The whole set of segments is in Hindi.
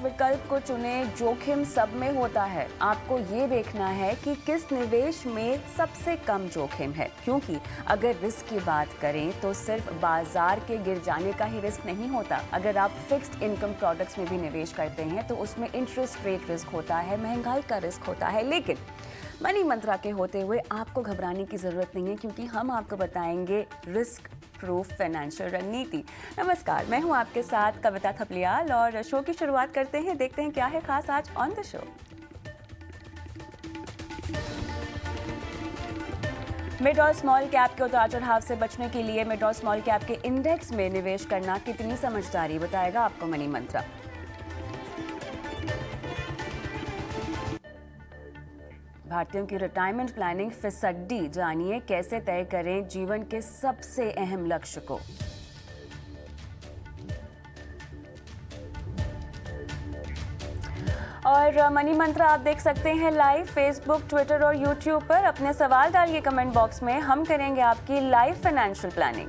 विकल्प को चुने, जोखिम सब में होता है। आपको ये देखना है कि किस निवेश में सबसे कम जोखिम है, क्योंकि अगर रिस्क की बात करें तो सिर्फ बाजार के गिर जाने का ही रिस्क नहीं होता। अगर आप फिक्स्ड इनकम प्रोडक्ट्स में भी निवेश करते हैं तो उसमें इंटरेस्ट रेट रिस्क होता है, महंगाई का रिस्क होता है। लेकिन मनी मंत्रा के होते हुए आपको घबराने की जरूरत नहीं है, क्योंकि हम आपको बताएंगे रिस्क प्रूफ फाइनेंशियल रणनीति। नमस्कार, मैं हूं आपके साथ कविता थपलियाल और शो की शुरुआत करते हैं। देखते हैं क्या है खास आज ऑन द शो। मिड और स्मॉल कैप के उतार चढ़ाव से बचने के लिए मिड और स्मॉल कैप के इंडेक्स में निवेश करना कितनी समझदारी, बताएगा आपको मनी मंत्रा। भारतीयों की रिटायरमेंट प्लानिंग फिसड्डी, जानिए कैसे तय करें जीवन के सबसे अहम लक्ष्य को। और मनी मंत्रा आप देख सकते हैं लाइव फेसबुक, ट्विटर और यूट्यूब पर। अपने सवाल डालिए कमेंट बॉक्स में, हम करेंगे आपकी लाइव फाइनेंशियल प्लानिंग।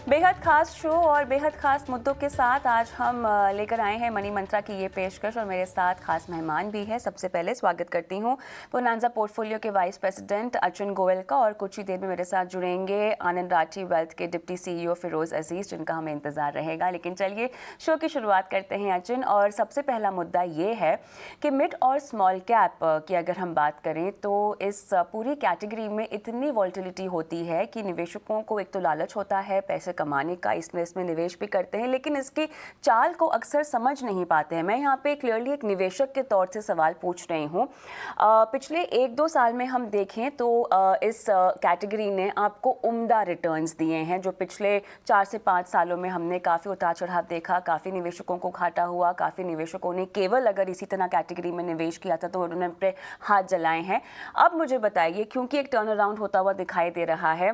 बेहद खास शो और बेहद खास मुद्दों के साथ आज हम लेकर आए हैं मनी मंत्रा की ये पेशकश, और मेरे साथ खास मेहमान भी है। सबसे पहले स्वागत करती हूँ बोनांजा पोर्टफोलियो के वाइस प्रेसिडेंट अर्जुन गोयल का, और कुछ ही देर में मेरे साथ जुड़ेंगे आनंद राठी वेल्थ के डिप्टी सीईओ फिरोज अजीज, जिनका हमें इंतजार रहेगा। लेकिन चलिए शो की शुरुआत करते हैं अर्जुन, और सबसे पहला मुद्दा ये है कि मिड और स्मॉल कैप की अगर हम बात करें तो इस पूरी कैटेगरी में इतनी वॉल्टिलिटी होती है कि निवेशकों को एक तो लालच होता है पैसे कमाने का, इसलिए इसमें निवेश भी करते हैं, लेकिन इसकी चाल को अक्सर समझ नहीं पाते हैं। मैं यहाँ पे क्लियरली एक निवेशक के तौर से सवाल पूछ रही हूँ। पिछले 1-2 साल में हम देखें तो इस कैटेगरी ने आपको उम्दा रिटर्न्स दिए हैं। जो पिछले 4 से 5 सालों में हमने काफ़ी उतार चढ़ाव देखा, काफ़ी निवेशकों को घाटा हुआ, काफ़ी निवेशकों ने केवल अगर इसी तरह कैटेगरी में निवेश किया था तो उन्होंने अपने हाथ जलाए हैं। अब मुझे बताइए, क्योंकि एक टर्न अराउंड होता हुआ दिखाई दे रहा है,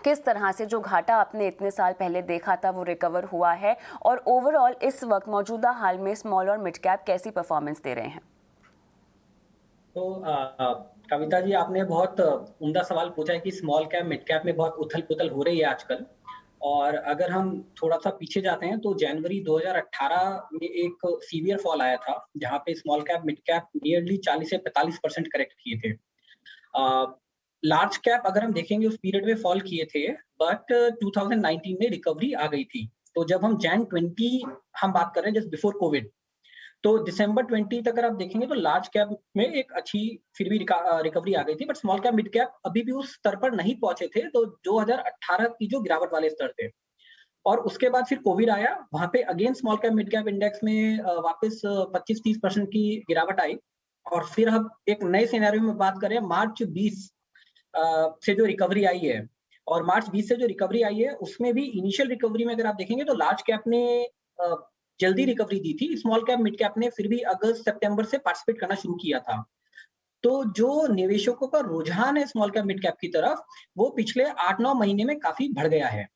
किस तरह से जो घाटा आपने इतने साल पहले देखा था वो रिकवर हुआ है, और ओवरऑल इस वक्त मौजूदा हाल में स्मॉल और मिड कैप कैसी परफॉर्मेंस दे रहे हैं? तो कविता जी, आपने बहुत उम्दा सवाल पूछा है कि स्मॉल कैप मिड कैप में बहुत उथल पुथल हो रही है आजकल। और अगर हम थोड़ा सा पीछे जाते हैं तो जनवरी 2018 में एक सीवियर फॉल आया था, जहां पे small cap mid cap nearly 40 से 45% करेक्ट किए थे। लार्ज कैप अगर हम देखेंगे उस पीरियड में फॉल किए थे, बट 2019 में रिकवरी आ गई थी। तो जब हम जैन 20 हम बात कर रहे हैं जस्ट बिफोर कोविड, तो दिसंबर 20 तक अगर आप देखेंगे तो लार्ज कैप में एक अच्छी फिर भी रिकवरी आ गई थी, but small cap mid cap अभी भी उस स्तर पर नहीं पहुंचे थे, तो 2018 की जो गिरावट वाले स्तर थे। और उसके बाद फिर कोविड आया, वहां पे again small cap mid cap index में वापस 25-30% की गिरावट आई। और फिर हम एक नए सिनेरियो में बात करें, मार्च 20 से जो रिकवरी आई है, और मार्च 20 से जो रिकवरी आई है उसमें भी इनिशियल रिकवरी में अगर आप देखेंगे तो लार्ज कैप ने जल्दी रिकवरी दी थी, स्मॉल कैप मिड कैप ने फिर भी अगस्त सितंबर से पार्टिसिपेट करना शुरू किया था। तो जो निवेशकों का रुझान है स्मॉल कैप मिड कैप की तरफ, वो पिछले 8-9 महीने में काफी बढ़ गया है।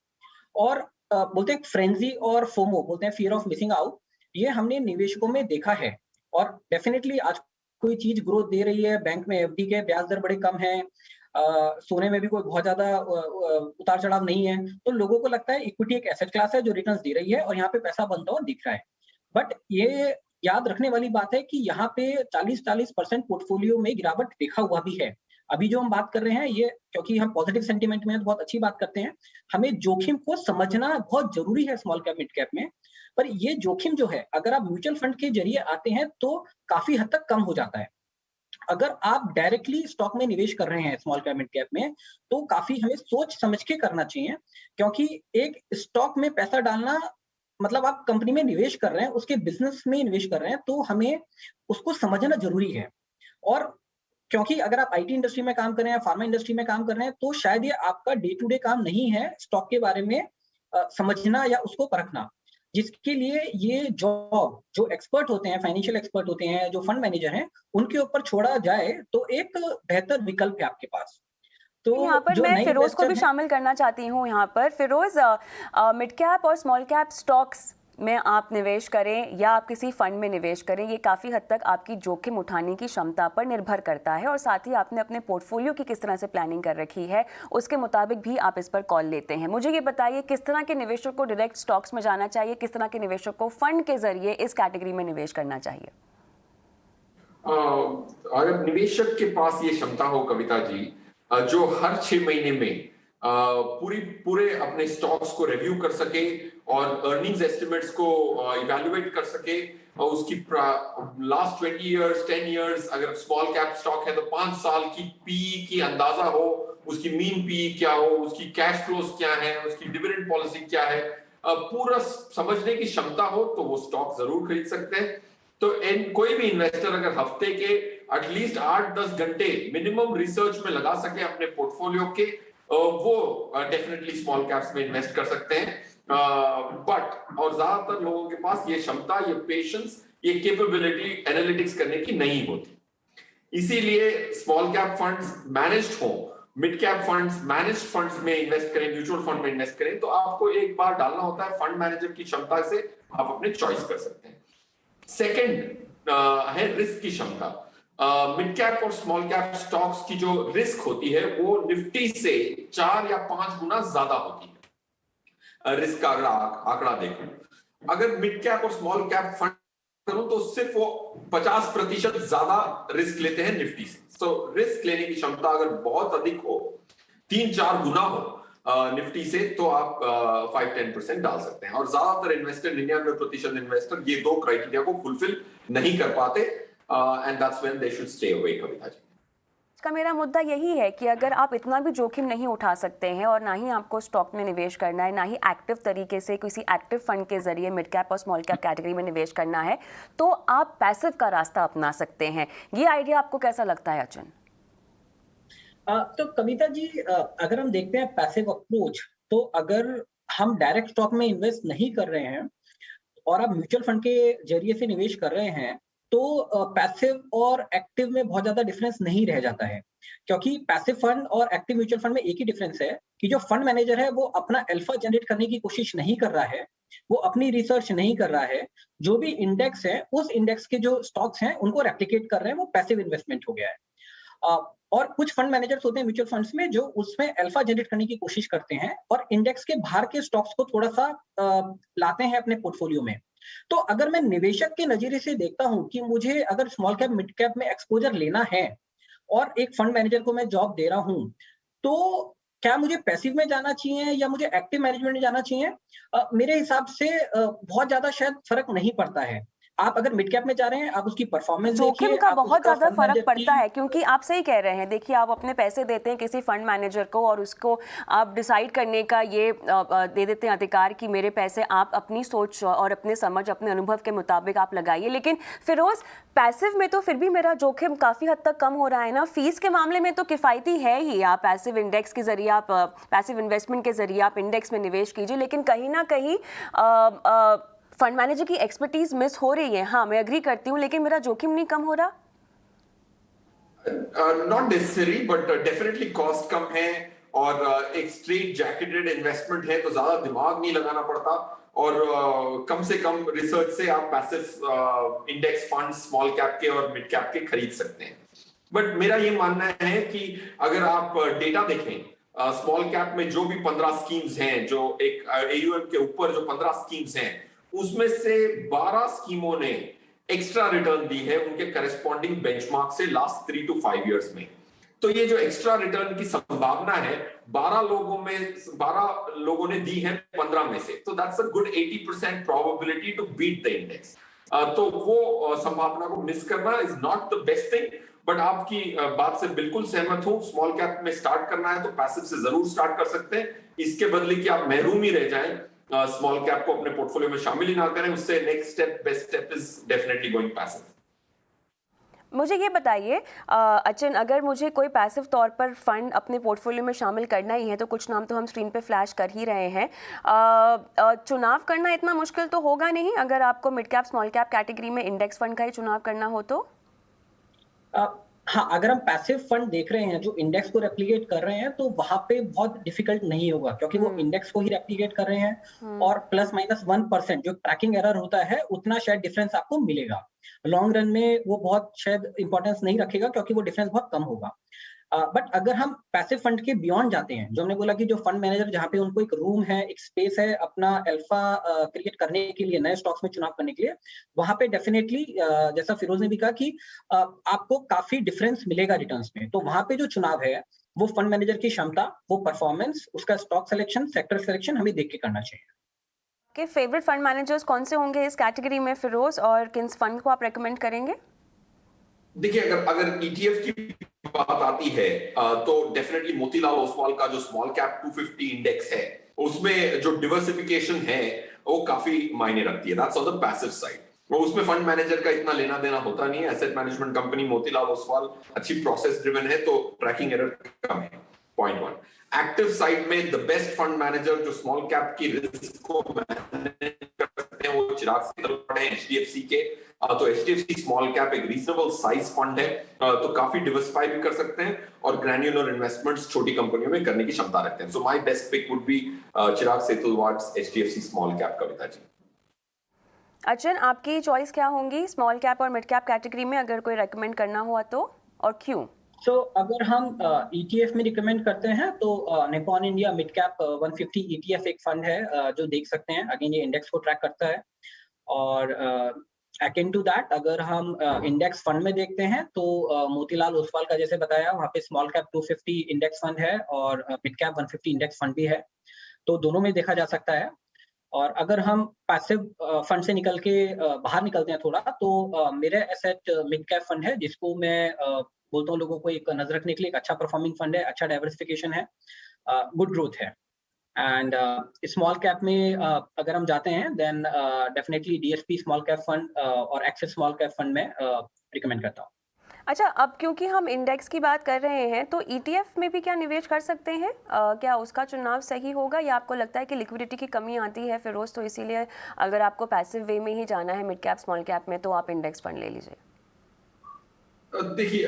और बोलते हैं फ्रेंजी और फोमो, बोलते हैं फियर ऑफ मिसिंग आउट, ये हमने निवेशकों में देखा है। और डेफिनेटली आज कोई चीज ग्रोथ दे रही है, बैंक में एफडी के ब्याज दर बड़े कम है, सोने में भी कोई बहुत ज्यादा उतार चढ़ाव नहीं है, तो लोगों को लगता है इक्विटी एक एसेट क्लास है जो रिटर्न्स दे रही है और यहाँ पे पैसा बनता हुआ दिख रहा है। बट ये याद रखने वाली बात है कि यहाँ पे 40% पोर्टफोलियो में गिरावट देखा हुआ भी है। अभी जो हम बात कर रहे हैं ये, क्योंकि हम पॉजिटिव सेंटीमेंट में तो बहुत अच्छी बात करते हैं, हमें जोखिम को समझना बहुत जरूरी है स्मॉल कैप मिड कैप में। पर ये जोखिम जो है, अगर आप म्यूचुअल फंड के जरिए आते हैं तो काफी हद तक कम हो जाता है। अगर आप डायरेक्टली स्टॉक में निवेश कर रहे हैं स्मॉल कैप मिड कैप में, तो काफी हमें सोच समझ के करना चाहिए, क्योंकि एक स्टॉक में पैसा डालना मतलब आप कंपनी में निवेश कर रहे हैं, उसके बिजनेस में निवेश कर रहे हैं, तो हमें उसको समझना जरूरी है। और क्योंकि अगर आप आईटी इंडस्ट्री में काम कर रहे हैं, फार्मा इंडस्ट्री में काम कर रहे हैं, तो शायद ये आपका डे टू डे काम नहीं है स्टॉक के बारे में समझना या उसको परखना, जिसके लिए ये जॉब जो एक्सपर्ट होते हैं, फाइनेंशियल एक्सपर्ट होते हैं, जो फंड मैनेजर हैं, उनके ऊपर छोड़ा जाए तो एक बेहतर विकल्प है आपके पास। तो यहाँ पर जो मैं नए फिरोज को इन्वेस्टर भी हैं, शामिल करना चाहती हूँ। यहाँ पर फिरोज, मिड कैप और स्मॉल कैप स्टॉक्स में आप निवेश करें या आप किसी फंड में निवेश करें, ये काफ़ी हद तक आपकी जोखिम उठाने की क्षमता पर निर्भर करता है और साथ ही आपने अपने पोर्टफोलियो की किस तरह से प्लानिंग कर रखी है उसके मुताबिक भी आप इस पर कॉल लेते हैं। मुझे ये बताइए, किस तरह के निवेशक को डायरेक्ट स्टॉक्स में जाना चाहिए, किस तरह के निवेशक को फंड के जरिए इस कैटेगरी में निवेश करना चाहिए? अगर निवेशक के पास ये क्षमता हो कविता जी, जो हर 6 महीने में पूरे अपने स्टॉक्स को रिव्यू कर सके और अर्निंग्स एस्टिमेट्स को इवैल्यूएट कर सके और उसकी लास्ट 20 इयर्स 10 इयर्स, अगर स्मॉल कैप स्टॉक है तो 5 साल की पी की अंदाजा हो, उसकी मीन पी क्या हो, उसकी कैश फ्लोज क्या है, उसकी डिविडेंड पॉलिसी क्या है, पूरा समझने की क्षमता हो तो वो स्टॉक जरूर खरीद सकते हैं। तो कोई भी इन्वेस्टर अगर हफ्ते के एटलीस्ट 8-10 घंटे मिनिमम रिसर्च में लगा सके अपने पोर्टफोलियो के, वो डेफिनेटली स्मॉल कैप्स में इन्वेस्ट कर सकते हैं। बट और ज्यादातर लोगों के पास ये क्षमता, ये पेशेंस, ये कैपेबिलिटी एनालिटिक्स करने की नहीं होती। इसीलिए स्मॉल कैप फंड्स मैनेज्ड हो, mid cap funds managed funds में इन्वेस्ट करें, म्यूचुअल फंड में इन्वेस्ट करें तो आपको एक बार डालना होता है, फंड मैनेजर की क्षमता से आप अपने चॉइस कर सकते हैं। सेकंड है रिस्क की क्षमता। मिड कैप और स्मॉल कैप स्टॉक्स की जो रिस्क होती है वो निफ्टी से 4 या 5 गुना ज्यादा होती है। रिस्क का अगर आंकड़ा देखो, अगर मिड कैप और स्मॉल कैप फंड करूं तो सिर्फ वो 50% ज्यादा रिस्क लेते हैं निफ्टी से। सो रिस्क लेने की क्षमता अगर बहुत अधिक हो, 3-4 गुना हो निफ्टी से, तो आप 5-10% डाल सकते हैं। और ज्यादातर इन्वेस्टर, 99% इन्वेस्टर ये 2 क्राइटेरिया को फुलफिल नहीं कर पाते, and that's when they should stay away Kavita ji. का मेरा मुद्दा यही है कि अगर आप इतना भी जोखिम नहीं उठा सकते हैं और ना ही आपको स्टॉक में निवेश करना है, ना ही एक्टिव तरीके से किसी एक्टिव फंड के जरिए मिड कैप और स्मॉल कैप कैटेगरी में निवेश करना है, तो आप पैसिव का रास्ता अपना सकते हैं। ये आइडिया आपको कैसा लगता है अचन? तो कविता जी, अगर हम देखते हैं पैसिव अप्रोच, तो अगर हम डायरेक्ट स्टॉक में इन्वेस्ट नहीं कर रहे हैं और आप म्यूचुअल फंड के जरिए से निवेश कर रहे हैं, तो पैसिव और एक्टिव में बहुत ज्यादा डिफरेंस नहीं रह जाता है। क्योंकि पैसिव फंड और एक्टिव म्यूचुअल फंड में एक ही डिफरेंस है कि जो फंड मैनेजर है वो अपना अल्फा जनरेट करने की कोशिश नहीं कर रहा है, वो अपनी रिसर्च नहीं कर रहा है। जो भी इंडेक्स है, उस इंडेक्स के जो स्टॉक्स हैं उनको रेप्लिकेट कर रहे हैं, वो पैसिव इन्वेस्टमेंट हो गया है। और कुछ फंड मैनेजर्स होते हैं म्यूचुअल फंड्स में जो उसमें अल्फा जनरेट करने की कोशिश करते हैं और इंडेक्स के बाहर के स्टॉक्स को थोड़ा सा लाते हैं अपने पोर्टफोलियो में। तो अगर मैं निवेशक के नजरिए से देखता हूं कि मुझे अगर स्मॉल कैप मिड कैप में एक्सपोजर लेना है और एक फंड मैनेजर को मैं जॉब दे रहा हूं, तो क्या मुझे पैसिव में जाना चाहिए या मुझे एक्टिव मैनेजमेंट में जाना चाहिए? मेरे हिसाब से बहुत ज्यादा शायद फर्क नहीं पड़ता है। आप अगर मिड कैप में जा रहे हैं, आप उसकी परफॉर्मेंस देखिए, जोखिम का आप बहुत उसका ज्यादा फंड फर्क मैनेजर पड़ता की है, क्योंकि आप सही कह रहे हैं। देखिए, आप अपने पैसे देते हैं किसी फंड मैनेजर को और उसको आप डिसाइड करने का ये दे देते हैं अधिकार कि मेरे पैसे आप अपनी सोच और अपने समझ, अपने अनुभव के मुताबिक आप लगाइए। लेकिन फिरोज, पैसिव में तो फिर भी मेरा जोखिम काफी हद तक कम हो रहा है ना। फीस के मामले में तो किफायती है ही। आप पैसिव इंडेक्स के जरिए, आप पैसिव इन्वेस्टमेंट के जरिए आप इंडेक्स में निवेश कीजिए, लेकिन कहीं ना कहीं फंड मैनेजर की एक्सपर्टीज मिस हो रही है। हाँ, मैं एग्री करती हूँ, लेकिन मेरा जोखिम नहीं कम हो रहा। Not necessary, but definitely cost कम है और एक स्ट्रेट जैकेटेड इन्वेस्टमेंट है तो ज्यादा दिमाग नहीं लगाना पड़ता और कम से कम रिसर्च से आप passive index fund small cap के और मिड कैप के खरीद सकते हैं। बट मेरा ये मानना है कि अगर आप डेटा देखें, स्मॉल कैप में जो भी 15 स्कीम्स हैं, जो एक AUM के ऊपर जो 15 स्कीम्स हैं, उसमें से 12 स्कीमों ने एक्स्ट्रा रिटर्न दी है उनके करेस्पॉन्डिंग बेंचमार्क से लास्ट 3 to 5 इयर्स में। तो ये जो एक्स्ट्रा रिटर्न की संभावना है 12 लोगों ने दी है 15 में से, तो that's a good 80% probability to beat the index. तो वो संभावना को मिस करना is not the best thing. But आपकी बात से बिल्कुल सहमत हूं, स्मॉल कैप में स्टार्ट करना है तो पैसिव से जरूर स्टार्ट कर सकते हैं। इसके बदले कि आप महरूम ही रह जाएं, स्मॉल कैप को अपने पोर्टफोलियो में शामिल ही ना करें, उससे next step, best step is definitely going passive. मुझे ये बताइए अचिन, अगर मुझे कोई पैसिव तौर पर फंड अपने पोर्टफोलियो में शामिल करना ही है, तो कुछ नाम तो हम स्क्रीन पे फ्लैश कर ही रहे हैं। चुनाव करना इतना मुश्किल तो होगा नहीं अगर आपको mid cap small cap category में इंडेक्स फंड का ही चुनाव करना हो तो? हाँ, अगर हम पैसिव फंड देख रहे हैं जो इंडेक्स को रेप्लिकेट कर रहे हैं तो वहां पे बहुत डिफिकल्ट नहीं होगा क्योंकि वो इंडेक्स को ही रेप्लिकेट कर रहे हैं और प्लस माइनस 1% जो ट्रैकिंग एरर होता है उतना शायद डिफरेंस आपको मिलेगा। लॉन्ग रन में वो बहुत शायद इंपॉर्टेंस नहीं रखेगा क्योंकि वो डिफरेंस बहुत कम होगा। बट अगर हम पैसिव फंड के बियॉन्ड जाते हैं, जो हमने बोला कि जो फंड मैनेजर जहाँ पे उनको एक रूम है, एक स्पेस है अपना अल्फा क्रिएट करने के लिए, नए स्टॉक्स में चुनाव करने के लिए, वहां पे डेफिनेटली जैसा फिरोज ने भी कहा कि आपको काफी डिफरेंस मिलेगा रिटर्न्स में। तो वहां पे जो चुनाव है वो फंड मैनेजर की क्षमता, वो परफॉर्मेंस, उसका स्टॉक सिलेक्शन, सेक्टर सिलेक्शन हमें देख के करना चाहिए। के फेवरेट फंड मैनेजर्स कौन से होंगे इस कैटेगरी में फिरोज, और किन फंड को आप रेकमेंड करेंगे? देखिए, अगर अगर ईटीएफ की बात आती है तो डेफिनेटली मोतीलाल ओसवाल का जो स्मॉल कैप 250 इंडेक्स है उसमें जो डिवर्सिफिकेशन है वो काफी मायने रखती है। That's on the passive side. वो उसमें फंड मैनेजर का इतना लेना देना होता नहीं है। Asset management company Motilal Oswal अच्छी प्रोसेस ड्रिवन है तो ट्रैकिंग एरर कम है। Point one. एक्टिव साइड में द बेस्ट फंड मैनेजर जो स्मॉल कैप की रिस्क को मैनेज कर सकते हैं वो चिराग सेतल है एचडीएफसी के। तो एचडीएफसी स्मॉल कैप एक रीजनेबल साइज फंड है तो काफी डिवर्सिफाई भी कर सकते हैं और ग्रैन्युलर इन्वेस्टमेंट्स छोटी कंपनियों में करने की क्षमता रखते हैं। So my best pick would be Chirag Setalvad's HDFC small cap. Kavita ji, Arjun, आपकी चॉइस क्या होंगी स्मॉल कैप और मिड कैप कैटेगरी में, अगर कोई रेकमेंड करना हुआ तो, और क्यों? सो अगर हम ETF में रिकमेंड करते हैं तो Nippon India mid cap 150 ETF एक फंड है जो देख सकते हैं। अगेन ये इंडेक्स को ट्रैक करता है। और अकेन टू दैट अगर हम इंडेक्स फंड में देखते हैं तो मोतीलाल ओसवाल का जैसे बताया वहाँ पे स्मॉल कैप 250 इंडेक्स फंड है और मिड कैप 150 इंडेक्स फंड भी है, तो दोनों में देखा जा सकता है। और अगर हम पैसिव फंड से निकल के बाहर निकलते हैं थोड़ा तो मेरे एसेट मिड कैप फंड है जिसको मैं बोलता हूँ लोगों को एक नजर रखने के लिए। एक अच्छा परफॉर्मिंग फंड है, अच्छा डाइवर्सिफिकेशन है, गुड ग्रोथ है। एंड स्मॉल कैप में अगर हम जाते हैं then definitely DSP small cap fund और एक्सिस स्मॉल कैप फंड में रिकमेंड करता हूँ। अच्छा, अब क्योंकि हम इंडेक्स की बात कर रहे हैं तो ईटीएफ में भी क्या निवेश कर सकते हैं? क्या उसका चुनाव सही होगा, या आपको लगता है कि लिक्विडिटी की कमी आती है फिरोज, तो इसीलिए अगर आपको पैसिव वे में ही जाना है मिड कैप स्मॉल कैप में तो आप इंडेक्स फंड ले लीजिए? देखिए,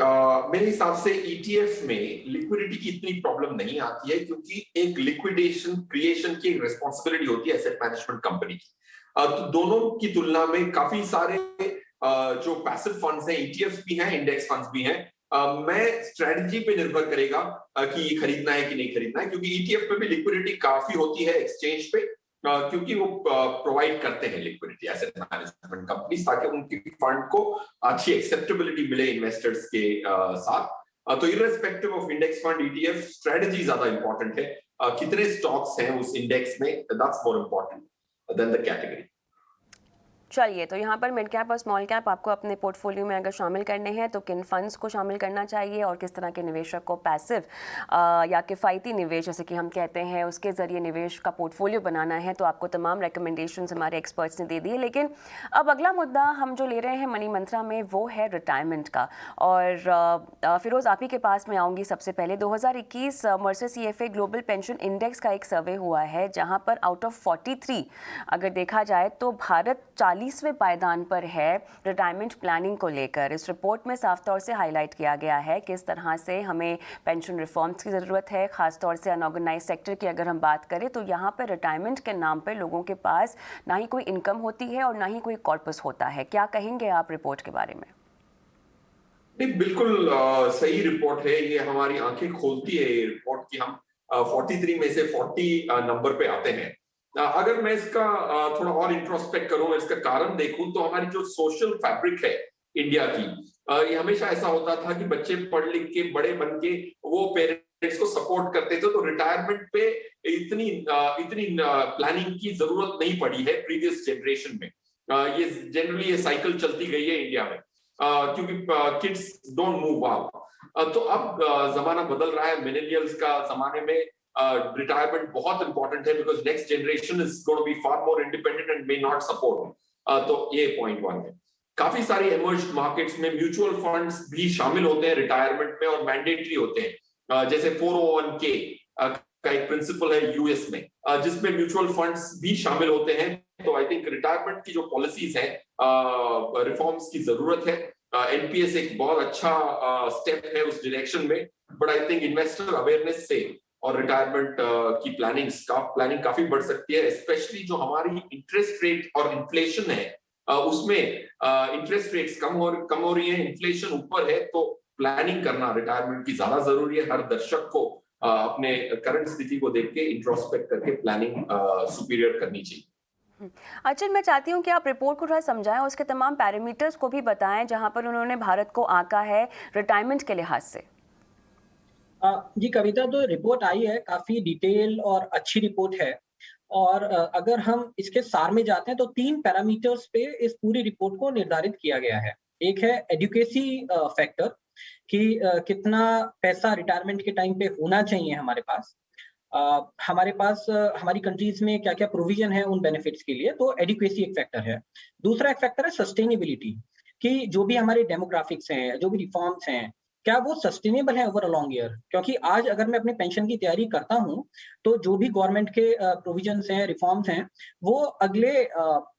मेरे हिसाब से ईटीएफ में लिक्विडिटी की इतनी प्रॉब्लम नहीं आती है क्योंकि एक लिक्विडेशन क्रिएशन की रिस्पॉन्सिबिलिटी होती है एसेट मैनेजमेंट कंपनी की। तो दोनों की तुलना में काफी सारे जो पैसिव फंड्स हैं, ईटीएफ भी हैं, इंडेक्स फंड्स भी हैं। मैं स्ट्रेटजी पे निर्भर करेगा कि ये खरीदना है कि नहीं खरीदना है, क्योंकि ईटीएफ में भी लिक्विडिटी काफी होती है एक्सचेंज पे क्योंकि वो प्रोवाइड करते हैं लिक्विडिटी एसेट मैनेजमेंट कंपनी ताकि उनकी फंड को अच्छी एक्सेप्टेबिलिटी मिले इन्वेस्टर्स के साथ। तो irrespective of index fund ETF strategy ज्यादा इंपॉर्टेंट है। कितने स्टॉक्स हैं उस इंडेक्स में, that's more important than the category. चलिए, तो यहाँ पर मिड कैप और स्मॉल कैप आपको अपने पोर्टफोलियो में अगर शामिल करने हैं तो किन फंड्स को शामिल करना चाहिए और किस तरह के निवेशक को पैसिव या किफ़ायती निवेश जैसे कि हम कहते हैं उसके ज़रिए निवेश का पोर्टफोलियो बनाना है, तो आपको तमाम रिकमेंडेशंस हमारे एक्सपर्ट्स ने दे दिए। लेकिन अब अगला मुद्दा हम जो ले रहे हैं मनी मंत्रा में वो है रिटायरमेंट का। और फिरोज़, आप ही के पास में आऊँगी सबसे पहले। 2021 Mercer CFA global pension index का एक सर्वे हुआ है जहाँ पर आउट ऑफ 43 अगर देखा जाए तो भारत 40वें पायदान पर है रिटायरमेंट प्लानिंग को लेकर। इस रिपोर्ट में साफ तौर से हाईलाइट किया गया है किस तरह से हमें पेंशन रिफॉर्म्स की ज़रूरत है, खासतौर से अनऑर्गेनाइज सेक्टर की अगर हम बात करें तो यहाँ पर रिटायरमेंट के नाम पर लोगों के पास ना ही कोई इनकम होती है और ना ही कोई कॉर्पस होता है। क्या कहेंगे आप रिपोर्ट के बारे में? नहीं, बिल्कुल सही रिपोर्ट है। ये हमारी आंखें खोलती है ये रिपोर्ट कि हम 43 में से 40 नंबर पे आते हैं। अगर मैं इसका थोड़ा और इंट्रोस्पेक्ट करूं, इसका कारण देखूं तो हमारी जो सोशल फैब्रिक है इंडिया की, ये हमेशा ऐसा होता था कि बच्चे पढ़ लिख के बड़े बन के वो पेरेंट्स को सपोर्ट करते थे, तो रिटायरमेंट पे इतनी प्लानिंग की जरूरत नहीं पड़ी है प्रीवियस जनरेशन में। ये जनरली ये साइकिल चलती गई है इंडिया में क्योंकि किड्स डोंट मूव आउट। तो अब जमाना बदल रहा है, मिलेनियल्स का जमाने में रिटायरमेंट बहुत इंपॉर्टेंट है because next generation is going to be far more independent and may not support. तो ये पॉइंट वन है। काफी सारी इमर्ज्ड मार्केट्स में म्यूचुअल फंड्स भी शामिल होते हैं रिटायरमेंट में और मैंडेटरी होते हैं। जैसे 401k का एक प्रिंसिपल है यूएस में जिसमें म्यूचुअल फंड्स भी शामिल होते हैं। तो आई थिंक रिटायरमेंट की जो पॉलिसीज हैं रिफॉर्म्स की जरूरत है। एनपीएस एक बहुत अच्छा स्टेप है उस डायरेक्शन में, but I think investor awareness से और रिटायरमेंट की प्लानिंग काफी बढ़ सकती है, स्पेशली जो हमारी इंटरेस्ट रेट और इन्फ्लेशन है उसमें इंटरेस्ट रेट्स कम हो रही है, इन्फ्लेशन ऊपर है, तो प्लानिंग करना रिटायरमेंट की ज्यादा जरूरी है। हर दर्शक को अपने करंट स्थिति को देख के इंट्रोस्पेक्ट करके प्लानिंग सुपीरियर करनी चाहिए। अर्जुन, मैं चाहती हूँ कि आप रिपोर्ट को थोड़ा समझाएं, उसके तमाम पैरामीटर्स को भी बताएं जहां पर उन्होंने भारत को आंका है रिटायरमेंट के लिहाज से। जी कविता, तो रिपोर्ट आई है, काफी डिटेल और अच्छी रिपोर्ट है। और अगर हम इसके सार में जाते हैं तो 3 पैरामीटर्स पे इस पूरी रिपोर्ट को निर्धारित किया गया है। एक है एडुकेसी फैक्टर कि कितना पैसा रिटायरमेंट के टाइम पे होना चाहिए हमारे पास। हमारे पास हमारी कंट्रीज में क्या-क्या प्रोविजन है उन बेनिफिट्स के लिए, तो एडुकेसी एक फैक्टर है। दूसरा एक फैक्टर है सस्टेनेबिलिटी कि जो भी हमारे डेमोग्राफिक्स हैं, जो भी रिफॉर्म्स हैं, क्या वो सस्टेनेबल है ओवर अ लॉन्ग ईयर? क्योंकि आज अगर मैं अपने पेंशन की तैयारी करता हूँ, तो जो भी गवर्नमेंट के प्रोविजंस हैं, रिफॉर्म्स हैं, वो अगले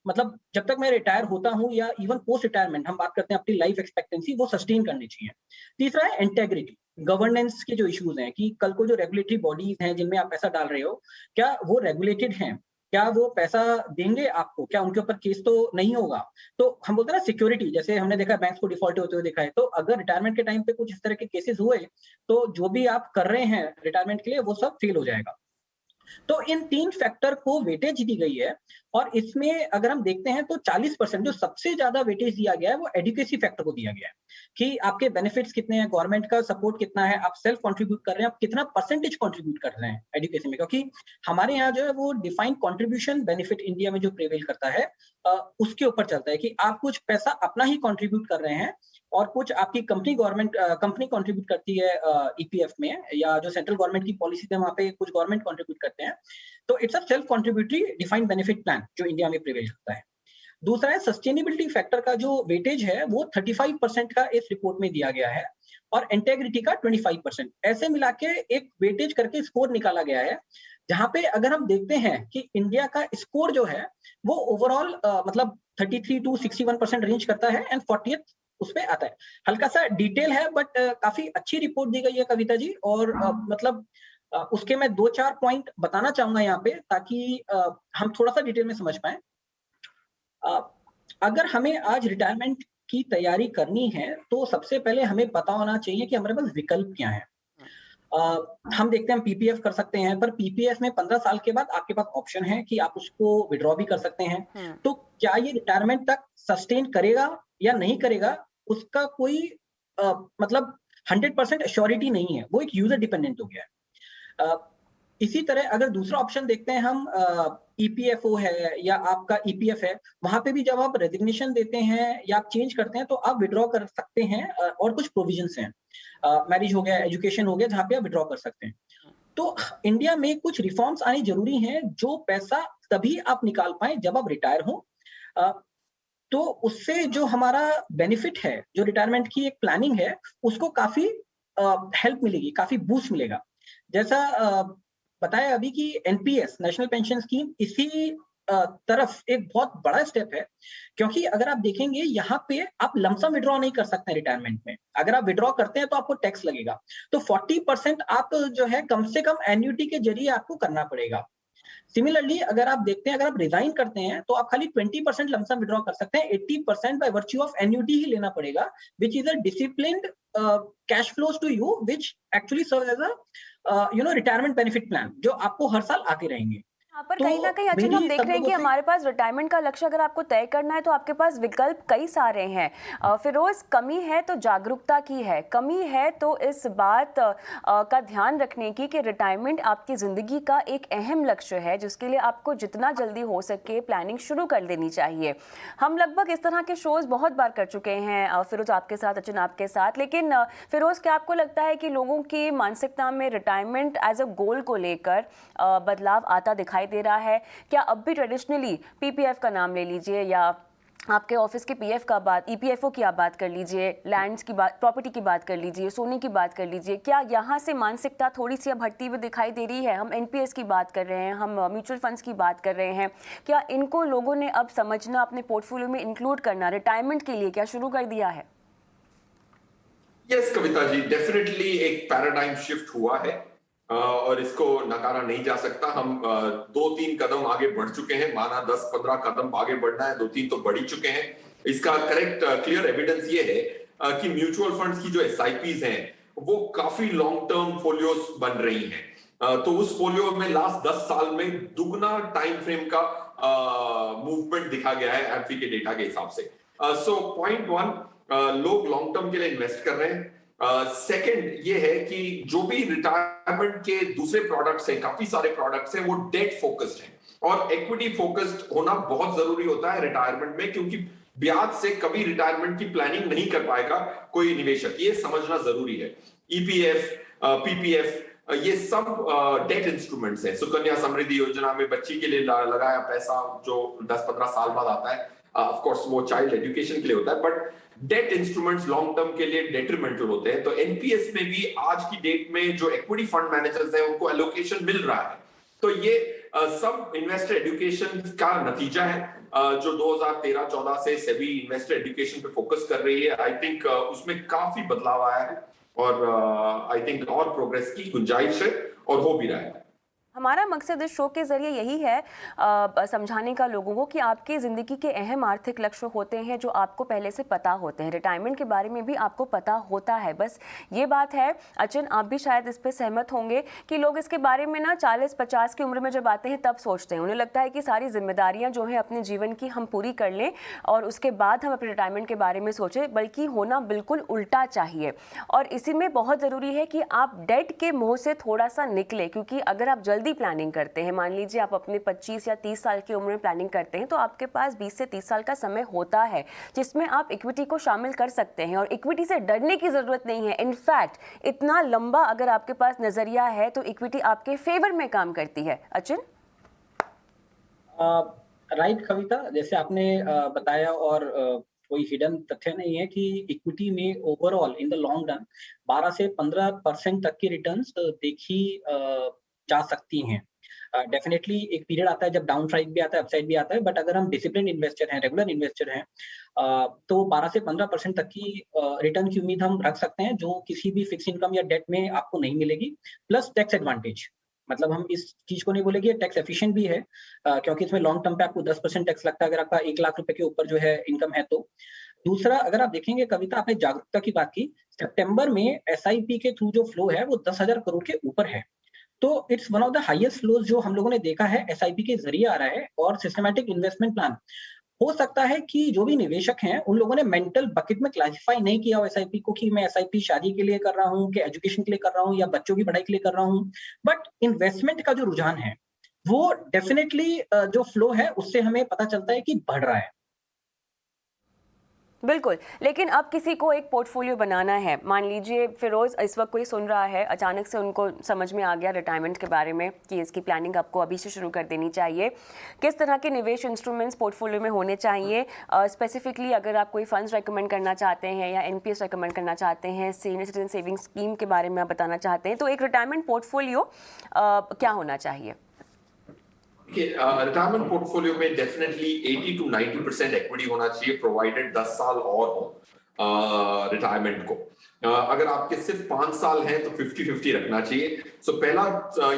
मतलब जब तक मैं रिटायर होता हूँ या इवन पोस्ट रिटायरमेंट हम बात करते हैं अपनी लाइफ एक्सपेक्टेंसी, वो सस्टेन करनी चाहिए। तीसरा है इंटेग्रिटी, गवर्नेंस के जो इश्यूज हैं कि कल को जो रेगुलेटरी बॉडीज हैं जिनमें आप पैसा डाल रहे हो, क्या वो रेगुलेटेड हैं? क्या वो पैसा देंगे आपको? क्या उनके ऊपर केस तो नहीं होगा? तो हम बोलते हैं ना सिक्योरिटी, जैसे हमने देखा बैंक्स को डिफॉल्ट होते हुए देखा है, तो अगर रिटायरमेंट के टाइम पे कुछ इस तरह के केसेस हुए, तो जो भी आप कर रहे हैं रिटायरमेंट के लिए वो सब फेल हो जाएगा। तो इन 3 फैक्टर को वेटेज दी गई है और इसमें अगर हम देखते हैं तो 40% जो सबसे ज्यादा वेटेज दिया गया है वो एडुकेसी फैक्टर को दिया गया है कि आपके बेनिफिट्स कितने हैं, गवर्नमेंट का सपोर्ट कितना है, आप सेल्फ कंट्रीब्यूट कर रहे हैं, आप कितना परसेंटेज कंट्रीब्यूट कर रहे हैं एजुकेशन में। क्योंकि हमारे यहाँ जो है वो डिफाइंड कंट्रीब्यूशन बेनिफिट इंडिया में जो प्रिवेल करता है उसके ऊपर चलता है कि आप कुछ पैसा अपना ही कंट्रीब्यूट कर रहे हैं और कुछ आपकी कंपनी कंट्रीब्यूट करती है ईपीएफ में, या जो सेंट्रल गवर्नमेंट की पॉलिसी है वहां पे कुछ गवर्नमेंट कंट्रीब्यूट करते हैं। तो it's a self contributory defined benefit plan जो इंडिया में प्रिवेल करता है। दूसरा है सस्टेनेबिलिटी फैक्टर का जो वेटेज है वो 35% का इस रिपोर्ट में दिया गया है और इंटेग्रिटी का 25%। ऐसे मिला के एक वेटेज करके स्कोर निकाला गया है, जहां पे अगर हम देखते हैं कि इंडिया का स्कोर जो है वो ओवरऑल मतलब 33 to 61% रेंज करता है एंड 40th उस पे आता है। हल्का सा डिटेल है बट काफी अच्छी रिपोर्ट दी गई है कविता जी। और मतलब उसके मैं 2-4 पॉइंट बताना चाहूंगा यहाँ पे ताकि हम थोड़ा सा डिटेल में समझ पाए। अगर हमें आज रिटायरमेंट की तैयारी करनी है तो सबसे पहले हमें पता होना चाहिए कि हमारे पास विकल्प क्या है। हम देखते हैं हम पीपीएफ कर सकते हैं, पर पीपीएफ में 15 साल के बाद आपके पास ऑप्शन है कि आप उसको विड्रॉ भी कर सकते हैं। तो क्या ये रिटायरमेंट तक सस्टेन करेगा या नहीं करेगा, उसका कोई मतलब 100% एश्योरिटी नहीं है, वो एक यूजर डिपेंडेंट हो गया है। इसी तरह अगर दूसरा ऑप्शन देखते हैं हम, ईपीएफओ है या आपका ईपीएफ है, वहां पे भी जब आप रेजिग्नेशन देते हैं या आप चेंज करते हैं तो आप विड्रॉ कर सकते हैं और कुछ प्रोविजंस हैं, मैरिज हो गया, एजुकेशन हो गया, जहां पे आप विड्रॉ कर सकते हैं। तो इंडिया में कुछ रिफॉर्म्स आनी जरूरी हैं जो पैसा तभी आप निकाल पाए जब आप रिटायर हो। तो उससे जो हमारा बेनिफिट है, जो रिटायरमेंट की एक प्लानिंग है, उसको काफी हेल्प मिलेगी, काफी बूस्ट मिलेगा। जैसा बताया अभी कि एनपीएस नेशनल पेंशन स्कीम इसी तरफ एक बहुत बड़ा स्टेप है, क्योंकि अगर आप देखेंगे यहाँ पे आप लमसम विड्रॉ नहीं कर सकते रिटायरमेंट में। अगर आप विड्रॉ करते हैं तो आपको टैक्स लगेगा, तो 40% आप जो है कम से कम एन्युटी के जरिए आपको करना पड़ेगा। सिमिलरली अगर आप देखते हैं, अगर आप रिजाइन करते हैं तो आप खाली 20% लमसम विड्रॉ कर सकते हैं, 80% बाय वर्च्यू ऑफ एन्युटी ही लेना पड़ेगा, which is a disciplined cash flows to you, which actually serve as a retirement benefit plan जो आपको हर साल आते रहेंगे। यहाँ पर कहीं ना कहीं अर्जुन हम देख रहे हैं कि हमारे पास रिटायरमेंट का लक्ष्य अगर आपको तय करना है तो आपके पास विकल्प कई सारे हैं। फिरोज, कमी है तो जागरूकता की है, कमी है तो इस बात का ध्यान रखने की कि रिटायरमेंट आपकी ज़िंदगी का एक अहम लक्ष्य है जिसके लिए आपको जितना जल्दी हो सके प्लानिंग शुरू कर देनी चाहिए। हम लगभग इस तरह के शोज़ बहुत बार कर चुके हैं फिरोज आपके साथ, अर्जुन आपके साथ, लेकिन फिरोज क्या आपको लगता है कि लोगों की मानसिकता में रिटायरमेंट एज अ गोल को लेकर बदलाव आता दिखाई दे रहा है? क्या अब भी ट्रेडिशनली पीपीएफ का नाम ले लीजिए या आपके ऑफिस के पीएफ का बात, ईपीएफओ की आप बात कर लीजिए, लैंड्स की बात, प्रॉपर्टी की बात कर लीजिए, सोने की बात कर लीजिए, क्या यहाँ से मानसिकता थोड़ी सी अब हटती हुई दिखाई दे रही है? हम एनपीएस की बात कर रहे हैं, हम म्यूचुअल फंड्स की बात कर रहे हैं, क्या इनको लोगों ने अब समझना, अपने पोर्टफोलियो में इंक्लूड करना रिटायरमेंट के लिए क्या शुरू कर दिया है? यस कविता जी, डेफिनेटली एक पैराडाइम शिफ्ट हुआ है और इसको नकारा नहीं जा सकता। हम 2-3 कदम आगे बढ़ चुके हैं, माना 10-15 कदम आगे बढ़ना है, 2-3 तो बढ़ ही चुके हैं। इसका करेक्ट क्लियर एविडेंस ये है कि म्यूचुअल फंड्स की जो एसआईपीज हैं वो काफी लॉन्ग टर्म फोलियोस बन रही हैं। तो उस फोलियो में लास्ट 10 साल में दुगना टाइम फ्रेम का मूवमेंट दिखा गया है एम्फी के डेटा के हिसाब से। सो पॉइंट वन, लोग लॉन्ग टर्म के लिए इन्वेस्ट कर रहे हैं। सेकंड ये है कि जो भी रिटायरमेंट के दूसरे प्रोडक्ट्स हैं, काफी सारे प्रोडक्ट्स हैं, वो डेट फोकस्ड हैं और इक्विटी फोकस्ड होना बहुत जरूरी होता है रिटायरमेंट में, क्योंकि ब्याज से कभी रिटायरमेंट की प्लानिंग नहीं कर पाएगा कोई निवेशक, ये समझना जरूरी है। ईपीएफ, पीपीएफ, ये सब डेट इंस्ट्रूमेंट्स हैं। सुकन्या समृद्धि योजना में बच्ची के लिए लगाया पैसा जो 10-15 साल बाद आता है, ऑफ कोर्स वो चाइल्ड एजुकेशन के लिए होता है, but debt instruments long term के लिए डेट्रीमेंटल होते हैं। तो एनपीएस में भी आज की डेट में जो इक्विटी फंड मैनेजर्स हैं उनको एलोकेशन मिल रहा है। तो ये सब इन्वेस्टर एजुकेशन का नतीजा है जो 2013-14 से सेबी इन्वेस्टर एजुकेशन पे फोकस कर रही है। आई थिंक उसमें काफी बदलाव आया है और आई थिंक और प्रोग्रेस की गुंजाइश है और हो भी रहा है। हमारा मकसद इस शो के ज़रिए यही है समझाने का लोगों को कि आपकी ज़िंदगी के अहम आर्थिक लक्ष्य होते हैं जो आपको पहले से पता होते हैं। रिटायरमेंट के बारे में भी आपको पता होता है। बस ये बात है, अचिन आप भी शायद इस पे सहमत होंगे कि लोग इसके बारे में ना 40-50 की उम्र में जब आते हैं तब सोचते हैं। उन्हें लगता है कि सारी जिम्मेदारियाँ जो हैं अपने जीवन की हम पूरी कर लें और उसके बाद हम अपने रिटायरमेंट के बारे में सोचें, बल्कि होना बिल्कुल उल्टा चाहिए। और इसी में बहुत ज़रूरी है कि आप डेट के मोह से थोड़ा सा निकले, क्योंकि अगर आप जल्दी प्लानिंग करते हैं, मान लीजिए आप अपने 25 या 30 साल की उम्र में प्लानिंग करते हैं, तो आपके पास 20 से 30 साल का समय होता है जिसमें आप इक्विटी को शामिल कर सकते हैं। और इक्विटी से डरने की जरूरत नहीं है। इनफैक्ट इतना लंबा अगर आपके पास नजरिया है तो इक्विटी आपके फेवर में काम करती है। अचिन? राइट कविता, जैसे आपने बताया और कोई हिडन तथ्य नहीं है कि इक्विटी में overall in the long run 12 से 15% तक की रिटर्न्स देखी जा सकती हैं। डेफिनेटली एक पीरियड आता है जब डाउन साइड भी आता है, अपसाइड भी आता है, बट अगर हम डिसिप्लिन इन्वेस्टर हैं, रेगुलर इन्वेस्टर हैं, तो 12 से 15% तक की रिटर्न की उम्मीद हम रख सकते हैं, जो किसी भी फिक्स इनकम या डेट में आपको नहीं मिलेगी। प्लस टैक्स एडवांटेज, मतलब हम इस चीज को नहीं बोलेंगे, टैक्स एफिशिएंट भी है, क्योंकि इसमें लॉन्ग टर्म पे आपको 10% टैक्स लगता है अगर आपका 1 लाख रुपए के ऊपर जो है इनकम है तो। दूसरा, अगर आप देखेंगे कविता, आपने जागरूकता की बात की, सितंबर में एसआईपी के थ्रू जो फ्लो है वो 10,000 करोड़ के ऊपर है। तो it's one of the highest flows जो हम लोगों ने देखा है एसआईपी के जरिए आ रहा है। और सिस्टमैटिक इन्वेस्टमेंट प्लान, हो सकता है कि जो भी निवेशक हैं उन लोगों ने मेंटल बकेट में क्लासिफाई नहीं किया हो एसआईपी को कि मैं एसआईपी शादी के लिए कर रहा हूँ, कि एजुकेशन के लिए कर रहा हूँ, या बच्चों की पढ़ाई के लिए कर रहा हूँ। बट इन्वेस्टमेंट का जो रुझान है वो डेफिनेटली जो फ्लो है उससे हमें पता चलता है कि बढ़ रहा है। बिल्कुल, लेकिन अब किसी को एक पोर्टफोलियो बनाना है, मान लीजिए फिरोज इस वक्त कोई सुन रहा है, अचानक से उनको समझ में आ गया रिटायरमेंट के बारे में कि इसकी प्लानिंग आपको अभी से शुरू कर देनी चाहिए। किस तरह के निवेश इंस्ट्रूमेंट्स पोर्टफोलियो में होने चाहिए? स्पेसिफिकली अगर आप कोई फंड्स रेकमेंड करना चाहते हैं या एनपीएस रेकमेंड करना चाहते हैं, सीनियर सिटीजन सेविंग स्कीम के बारे में आप बताना चाहते हैं, तो एक रिटायरमेंट पोर्टफोलियो क्या होना चाहिए? रिटायरमेंट पोर्टफोलियो में डेफिनेटली 80 to 90% इक्विटी होना चाहिए, प्रोवाइडेड 10 साल और हो रिटायरमेंट को। अगर आपके सिर्फ 5 साल हैं तो 50-50 रखना चाहिए। सो पहला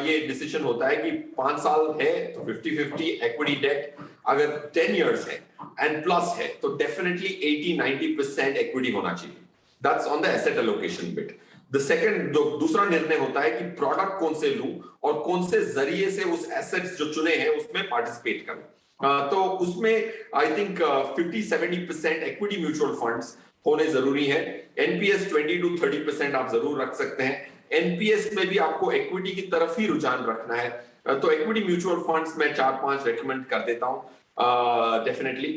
ये डिसीजन होता है कि 5 साल है तो 50-50 इक्विटी डेट, अगर 10 इयर्स है एंड प्लस है तो डेफिनेटली 80-90% इक्विटी होना चाहिए। That's on the asset allocation bit. The second, जो दूसरा निर्णय होता है कि प्रोडक्ट कौन से लूं और कौन से जरिए से उस एसेट्स जो चुने हैं उसमें पार्टिसिपेट करूं। तो उसमें I think 50-70% equity mutual funds होने जरूरी है। एनपीएस 20 to 30% आप जरूर रख सकते हैं। एनपीएस में भी आपको इक्विटी की तरफ ही रुझान रखना है, तो इक्विटी म्यूचुअल फंड्स में 4-5 रेकमेंड कर देता हूं। डेफिनेटली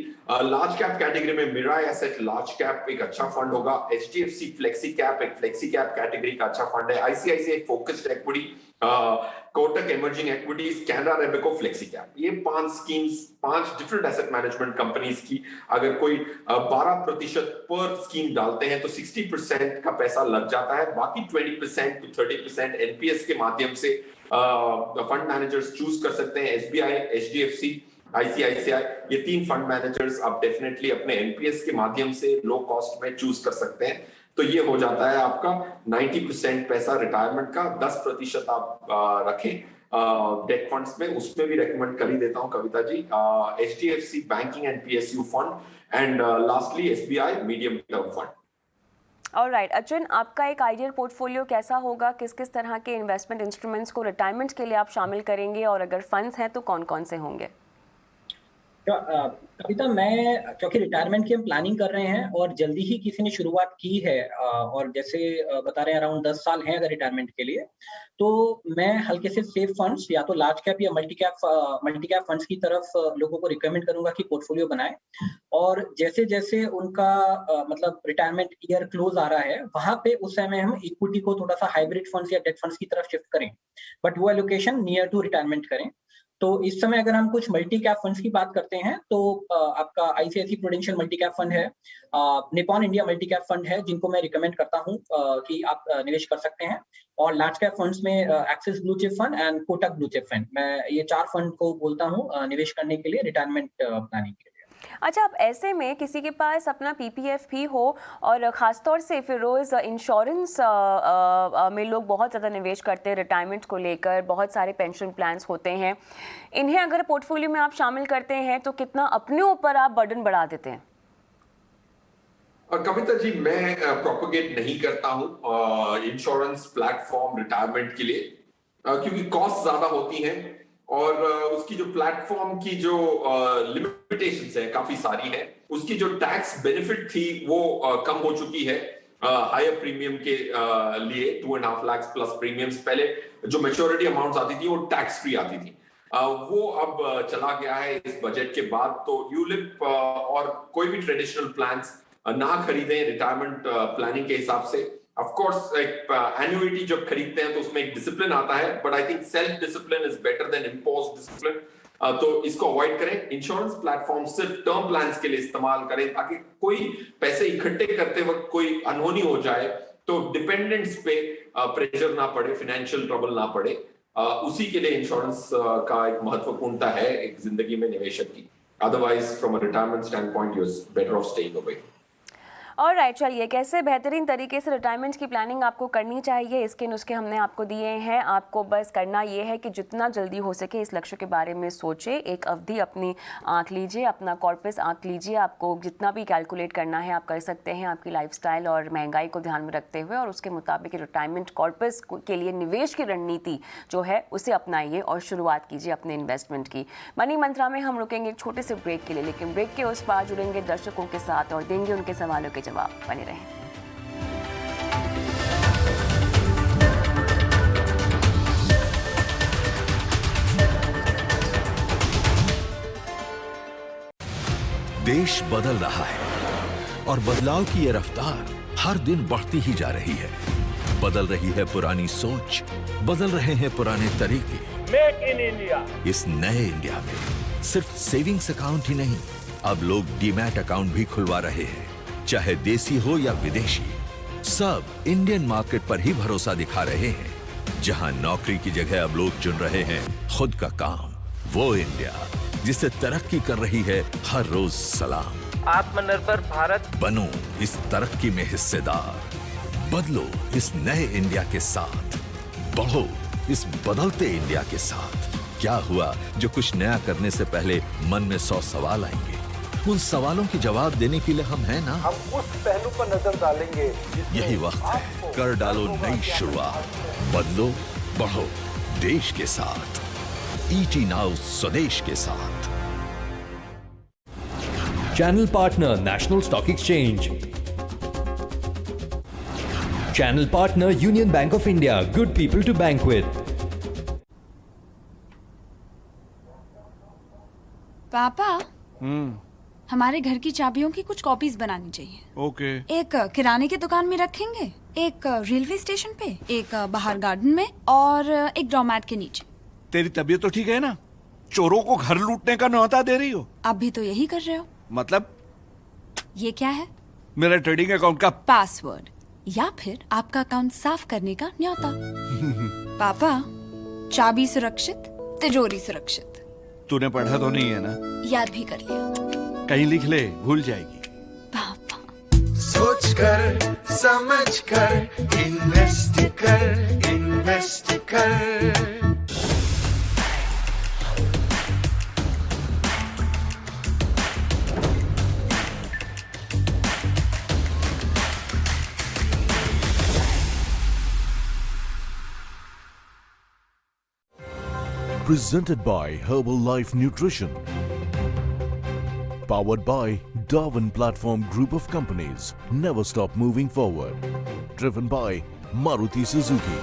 लार्ज कैप कैटेगरी में मिराई एसेट लार्ज कैप एक अच्छा फंड होगा। एचडीएफसी फ्लेक्सी कैप एक फ्लेक्सी कैप कैटेगरी का अच्छा फंड है। ICICI focused equity, Kotak emerging equities, Canara Robeco flexi cap, ये 5 schemes, 5 different asset management companies की अगर कोई 12% पर स्कीम डालते हैं तो 60% का पैसा लग जाता है। बाकी 20% to 30% एनपीएस के माध्यम से फंड मैनेजर्स चूज कर सकते हैं। एसबीआई, एचडीएफसी, आईसीआईसीआई, ये 3 फंड मैनेजर्स आप डेफिनेटली अपने एनपीएस के माध्यम से लो कॉस्ट में चूज कर सकते हैं। तो ये हो जाता है आपका 90% पैसा रिटायरमेंट का, 10% आप रखें डेट फंड्स में, उसमें भी रेकमेंड कर ही देता हूं Kavita ji, HDFC banking and PSU fund and lastly SBI medium term fund. Alright Arjun, आपका एक आइडियल पोर्टफोलियो कैसा होगा? किस किस तरह के इन्वेस्टमेंट इंस्ट्रूमेंट्स को रिटायरमेंट के लिए आप शामिल करेंगे, और अगर फंड्स हैं तो कौन कौन से होंगे? कविता, मैं क्योंकि रिटायरमेंट की हम प्लानिंग कर रहे हैं और जल्दी ही किसी ने शुरुआत की है, और जैसे बता रहे हैं अराउंड 10 साल हैं अगर रिटायरमेंट के लिए, तो मैं हल्के से सेफ फंड्स या तो लार्ज कैप या मल्टी कैप फंड्स की तरफ लोगों को रिकमेंड करूंगा कि पोर्टफोलियो बनाएं। और जैसे जैसे उनका मतलब रिटायरमेंट ईयर क्लोज आ रहा है, वहां पे उस समय हम इक्विटी को थोड़ा सा हाइब्रिड फंड्स या डेट फंड्स की तरफ शिफ्ट करें, बट वो एलोकेशन नियर टू रिटायरमेंट करें। तो इस समय अगर हम कुछ मल्टी कैप फंड्स की बात करते हैं तो आपका ICICI prudential multi cap fund है, Nippon India multi cap fund है, जिनको मैं रिकमेंड करता हूं कि आप निवेश कर सकते हैं। और लार्ज कैप फंड्स में axis blue chip fund and Kotak blue chip fund, मैं ये 4 फंड को बोलता हूं निवेश करने के लिए रिटायरमेंट प्लानिंग के लिए। अच्छा, अब ऐसे में किसी के पास अपना PPF भी हो, और ख़ासतौर से फिरोज़ इंश्योरेंस में लोग बहुत ज़्यादा निवेश करते हैं रिटायरमेंट को लेकर, बहुत सारे पेंशन प्लान्स होते हैं, इन्हें अगर पोर्टफोलियो में आप शामिल करते हैं तो कितना अपने ऊपर आप बर्डन बढ़ा देते हैं? कविता जी, मैं प्रोपोगेट नहीं करता हूं इंश्योरेंस प्लेटफॉर्म रिटायरमेंट के लिए, क्योंकि कॉस्ट ज्यादा होती है और उसकी जो प्लेटफॉर्म की जो लिमिटेशंस है काफी सारी है, उसकी जो टैक्स बेनिफिट थी वो कम हो चुकी है हायर प्रीमियम के लिए। 2.5 लाख प्लस प्रीमियम्स पहले जो मैच्योरिटी अमाउंट्स आती थी वो टैक्स फ्री आती थी, वो अब चला गया है इस बजट के बाद। तो यूलिप और कोई भी ट्रेडिशनल प्लान्स ना खरीदें रिटायरमेंट प्लानिंग के हिसाब से। ऑफ कोर्स एक एन्युइटी जब खरीदते हैं तो उसमें एक डिसिप्लिन आता है, but I think self discipline is better than imposed discipline, तो इसको अवॉइड करें। इंश्योरेंस प्लेटफॉर्म सिर्फ टर्म प्लान्स के लिए इस्तेमाल करें, ताकि कोई पैसे इकट्ठे करते वक्त कोई अनहोनी हो जाए तो डिपेंडेंट्स पे प्रेशर ना पड़े, फाइनेंशियल ट्रबल ना पड़े, उसी के लिए इंश्योरेंस का एक महत्वपूर्णता है एक जिंदगी में निवेशक की। Otherwise from a retirement standpoint you are better off staying away. Alright, चलिए, कैसे बेहतरीन तरीके से रिटायरमेंट की प्लानिंग आपको करनी चाहिए, इसके नुस्खे हमने आपको दिए हैं। आपको बस करना ये है कि जितना जल्दी हो सके इस लक्ष्य के बारे में सोचें, एक अवधि अपनी आंक लीजिए, अपना कॉर्पस आंक लीजिए, आपको जितना भी कैलकुलेट करना है आप कर सकते हैं आपकी लाइफस्टाइल और महंगाई को ध्यान में रखते हुए, और उसके मुताबिक रिटायरमेंट कॉर्पस के लिए निवेश की रणनीति जो है उसे अपनाइए और शुरुआत कीजिए अपने इन्वेस्टमेंट की। मनी मंत्रा में हम रुकेंगे एक छोटे से ब्रेक के लिए, लेकिन ब्रेक के उस पार जुड़ेंगे दर्शकों के साथ और देंगे उनके सवालों के जवाब। बने रहें। देश बदल रहा है और बदलाव की ये रफ्तार हर दिन बढ़ती ही जा रही है। बदल रही है पुरानी सोच, बदल रहे हैं पुराने तरीके। Make in India. इस नए इंडिया में सिर्फ सेविंग्स अकाउंट ही नहीं, अब लोग डीमैट अकाउंट भी खुलवा रहे हैं। चाहे देसी हो या विदेशी, सब इंडियन मार्केट पर ही भरोसा दिखा रहे हैं। जहां नौकरी की जगह अब लोग चुन रहे हैं खुद का काम, वो इंडिया जिसे तरक्की कर रही है हर रोज सलाम। आत्मनिर्भर भारत बनो इस तरक्की में हिस्सेदार, बदलो इस नए इंडिया के साथ, बढ़ो इस बदलते इंडिया के साथ। क्या हुआ जो कुछ नया करने से पहले मन में 100 सवाल आएंगे, उन सवालों के जवाब देने के लिए हम हैं ना। हम उस पहलू पर नजर डालेंगे। यही वक्त है, कर डालो नई शुरुआत, बदलो बढ़ो देश के साथ। ET नाउ स्वदेश के साथ। Channel partner National Stock Exchange. Channel partner Union Bank of India, good people to bank with. पापा, हमारे घर की चाबियों की कुछ कॉपीज बनानी चाहिए। ओके। एक किराने की दुकान में रखेंगे, एक रेलवे स्टेशन पे, एक बाहर गार्डन में और एक डोरमैट के नीचे। तेरी तबीयत तो ठीक है ना? चोरों को घर लूटने का न्योता दे रही हो? आप भी तो यही कर रहे हो। मतलब? ये क्या है? मेरा ट्रेडिंग अकाउंट का पासवर्ड या फिर आपका अकाउंट साफ करने का न्योता। पापा, चाबी सुरक्षित, तिजोरी सुरक्षित। तूने पढ़ा तो नहीं है ना? याद भी कर लिया। कहीं लिख ले, भूल जाएगी। पापा, सोच कर समझ कर इन्वेस्ट कर। Presented by Herbalife Nutrition. Powered by Darwin Platform Group of Companies. Never stop moving forward. Driven by Maruti Suzuki.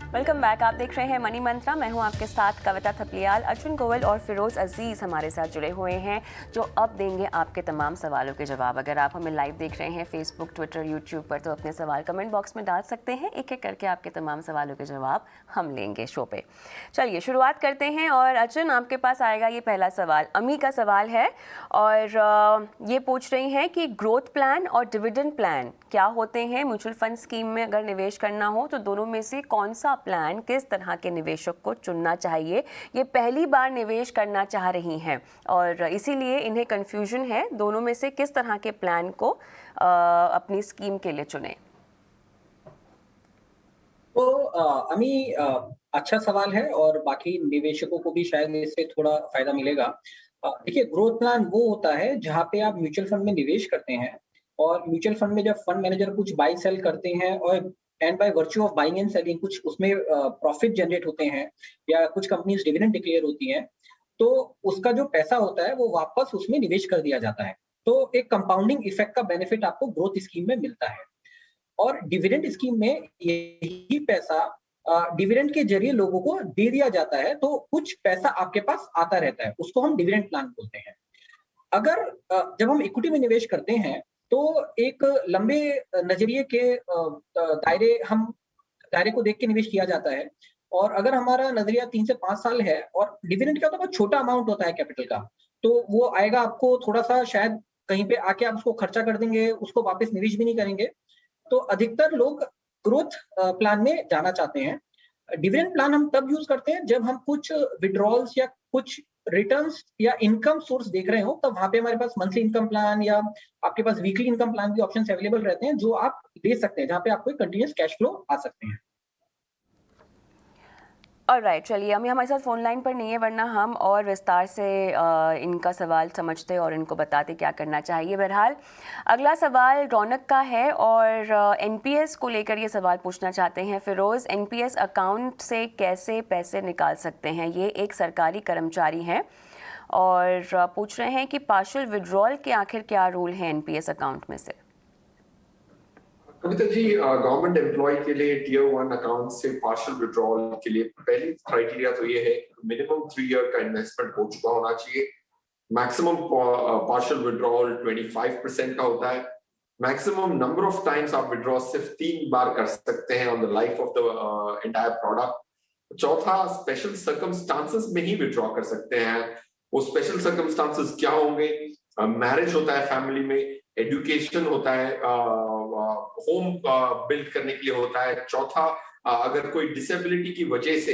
Welcome back. आप देख रहे हैं मनी मंत्रा। मैं हूं आपके साथ कविता थपलियाल। अर्जुन गोयल और फिरोज अजीज हमारे साथ जुड़े हुए हैं जो अब देंगे आपके तमाम सवालों के जवाब। अगर आप हमें लाइव देख रहे हैं फेसबुक, ट्विटर, यूट्यूब पर तो अपने सवाल कमेंट बॉक्स में डाल सकते हैं। एक एक करके आपके तमाम सवालों के जवाब हम लेंगे शो पे। चलिए शुरुआत करते हैं। और अर्जुन, आपके पास आएगा ये पहला सवाल। अमी का सवाल है और ये पूछ रही हैं कि ग्रोथ प्लान और डिविडेंड प्लान क्या होते हैं। म्यूचुअल फंड स्कीम में अगर निवेश करना हो तो दोनों में से कौन सा प्लान किस तरह के निवेशक को चुनना चाहिए। ये पहली बार निवेश करना चाह रही हैं और इसीलिए इन्हें कंफ्यूजन है दोनों में से किस तरह के प्लान को अपनी स्कीम के लिए चुने। तो अमी, अच्छा सवाल है और बाकी निवेशकों को भी शायद इससे थोड़ा फायदा मिलेगा। देखिए, ग्रोथ प्लान वो होता है जहाँ पे आप म्यूचुअल फंड में निवेश करते हैं और म्यूचुअल फंड में जब फंड मैनेजर कुछ बाई सेल करते हैं और and bye virtue of buying and selling कुछ उसमें प्रॉफिट जनरेट होते हैं या कुछ कंपनीज डिविडेंड डिक्लेयर होती हैं, तो उसका जो पैसा होता है वो वापस उसमें निवेश कर दिया जाता है। तो एक कंपाउंडिंग इफेक्ट का बेनिफिट आपको ग्रोथ स्कीम में मिलता है। और डिविडेंड स्कीम में यही पैसा डिविडेंड के जरिए लोगों को दे दिया जाता है, तो कुछ पैसा आपके पास आता रहता है, उसको हम डिविडेंड प्लान बोलते हैं। अगर जब हम इक्विटी में निवेश करते हैं तो एक लंबे नजरिए के दायरे को देख के निवेश किया जाता है। और अगर हमारा नजरिया 3 से 5 साल है और डिविडेंड का तो बहुत छोटा अमाउंट होता है कैपिटल का, तो वो आएगा आपको थोड़ा सा, शायद कहीं पे आके आप उसको खर्चा कर देंगे, उसको वापस निवेश भी नहीं करेंगे। तो अधिकतर लोग ग्रोथ प्लान में जाना चाहते हैं। डिविडेंड प्लान हम तब यूज करते हैं जब हम कुछ विड्रॉल्स या कुछ रिटर्न्स या इनकम सोर्स देख रहे हो, तब वहां पे हमारे पास मंथली इनकम प्लान या आपके पास वीकली इनकम प्लान के ऑप्शंस अवेलेबल रहते हैं जो आप ले सकते हैं, जहां पे आपको कंटिन्यूअस कैश फ्लो आ सकते हैं। ऑलराइट, चलिए अमी हमारे साथ फोन लाइन पर नहीं है, वरना हम और विस्तार से इनका सवाल समझते और इनको बताते क्या करना चाहिए। बहरहाल अगला सवाल रौनक का है और एनपीएस को लेकर ये सवाल पूछना चाहते हैं फिरोज़। एनपीएस अकाउंट से कैसे पैसे निकाल सकते हैं? ये एक सरकारी कर्मचारी हैं और पूछ रहे हैं कि पार्शियल विड्रॉल के आखिर क्या रूल है एनपीएस अकाउंट में से। कविता जी, गवर्नमेंट एम्प्लॉय के लिए टियर 1 अकाउंट से पार्शियल विड्रॉल के लिए पहली क्राइटेरिया तो ये है मिनिमम 3 ईयर का इन्वेस्टमेंट हो चुका होना चाहिए। मैक्सिमम पार्शियल विड्रॉल 25% का होता है। मैक्सिमम नंबर ऑफ टाइम्स आप विड्रॉ सिर्फ 3 बार कर सकते हैं on the life of the entire product. चौथा, स्पेशल सर्कमस्टांसेस में ही विड्रॉ कर सकते हैं। वो स्पेशल सर्कमस्टांसेस क्या होंगे? मैरिज होता है फैमिली में, एजुकेशन होता है, होम बिल्ड करने के लिए होता है। चौथा, अगर कोई डिसेबिलिटी की वजह से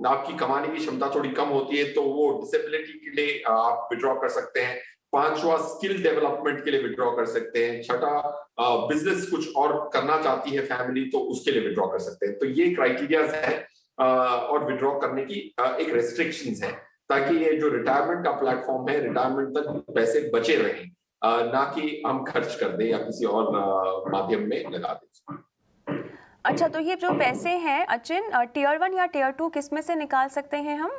आपकी कमाने की क्षमता थोड़ी कम होती है तो वो डिसेबिलिटी के लिए आप विड्रॉ कर सकते हैं। पांचवा, स्किल डेवलपमेंट के लिए विड्रॉ कर सकते हैं। छठा, बिजनेस कुछ और करना चाहती है फैमिली तो उसके लिए विड्रॉ कर सकते हैं। तो ये क्राइटेरियाज है और विड्रॉ करने की एक रेस्ट्रिक्शंस है, ताकि ये जो रिटायरमेंट का प्लेटफॉर्म है, रिटायरमेंट तक पैसे बचे रहें, ना कि हम खर्च कर दें या किसी और माध्यम में लगा दें। अच्छा, तो ये जो पैसे हैं अचिन, टियर 1 या टियर 2 किस में से निकाल सकते हैं हम?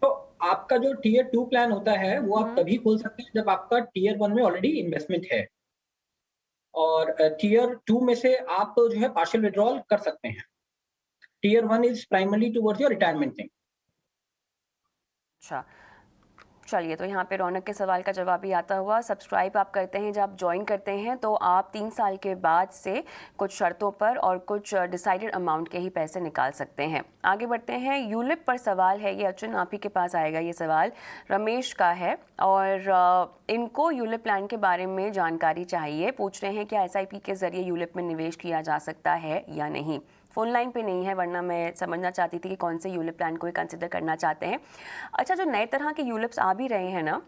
तो आपका जो टियर 2 प्लान होता है वो आप तभी खोल सकते हैं जब आपका टियर 1 में ऑलरेडी इन्वेस्टमेंट है, और टियर 2 में से आप जो है पार्शियल विड्रॉल कर सकते हैं। Tier 1 is primarily towards your retirement thing. अच्छा, चलिए, तो यहाँ पे रौनक के सवाल का जवाब भी आता हुआ। सब्सक्राइब आप करते हैं, जब आप ज्वाइन करते हैं तो आप 3 साल के बाद से कुछ शर्तों पर और कुछ डिसाइडेड अमाउंट के ही पैसे निकाल सकते हैं। आगे बढ़ते हैं। यूलिप पर सवाल है, ये अर्जुन आप ही के पास आएगा। ये सवाल रमेश का है और इनको यूलिप प्लान के बारे में जानकारी चाहिए। पूछ रहे हैं क्या SIP के जरिए यूलिप में निवेश किया जा सकता है या नहीं। फ़ोन लाइन पे नहीं है, वरना मैं समझना चाहती थी कि कौन से यूलिप प्लान को कंसिडर करना चाहते हैं। अच्छा, जो नए तरह के यूलिप्स आ भी रहे हैं ना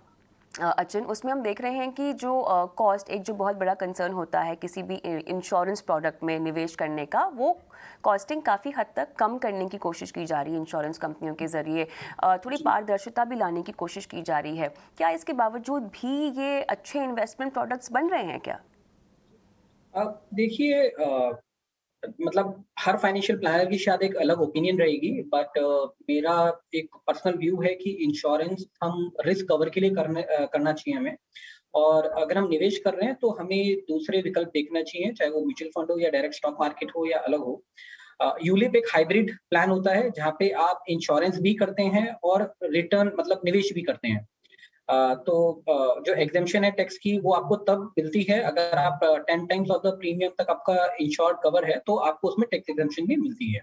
अर्जुन, उसमें हम देख रहे हैं कि जो कॉस्ट, एक जो बहुत बड़ा कंसर्न होता है किसी भी इंश्योरेंस प्रोडक्ट में निवेश करने का, वो कॉस्टिंग काफ़ी हद तक कम करने की कोशिश की जा रही है इंश्योरेंस कंपनियों के ज़रिए। थोड़ी पारदर्शिता भी लाने की कोशिश की जा रही है। क्या इसके बावजूद भी ये अच्छे इन्वेस्टमेंट प्रोडक्ट्स बन रहे हैं क्या? देखिए, मतलब हर फाइनेंशियल प्लानर की शायद एक अलग ओपिनियन रहेगी, बट मेरा एक पर्सनल व्यू है कि इंश्योरेंस हम रिस्क कवर के लिए करना चाहिए हमें। और अगर हम निवेश कर रहे हैं तो हमें दूसरे विकल्प देखना चाहिए, चाहे वो म्यूचुअल फंड हो या डायरेक्ट स्टॉक मार्केट हो या अलग हो। यूलिप एक हाइब्रिड प्लान होता है जहाँ पे आप इंश्योरेंस भी करते हैं और रिटर्न मतलब निवेश भी करते हैं। जो एग्जेम्पशन है टैक्स की, वो आपको तब मिलती है अगर आप 10 टाइम्स ऑफ द प्रीमियम तक आपका इंश्योर्ड कवर है, तो आपको उसमें टैक्स एग्जेम्पशन भी मिलती है।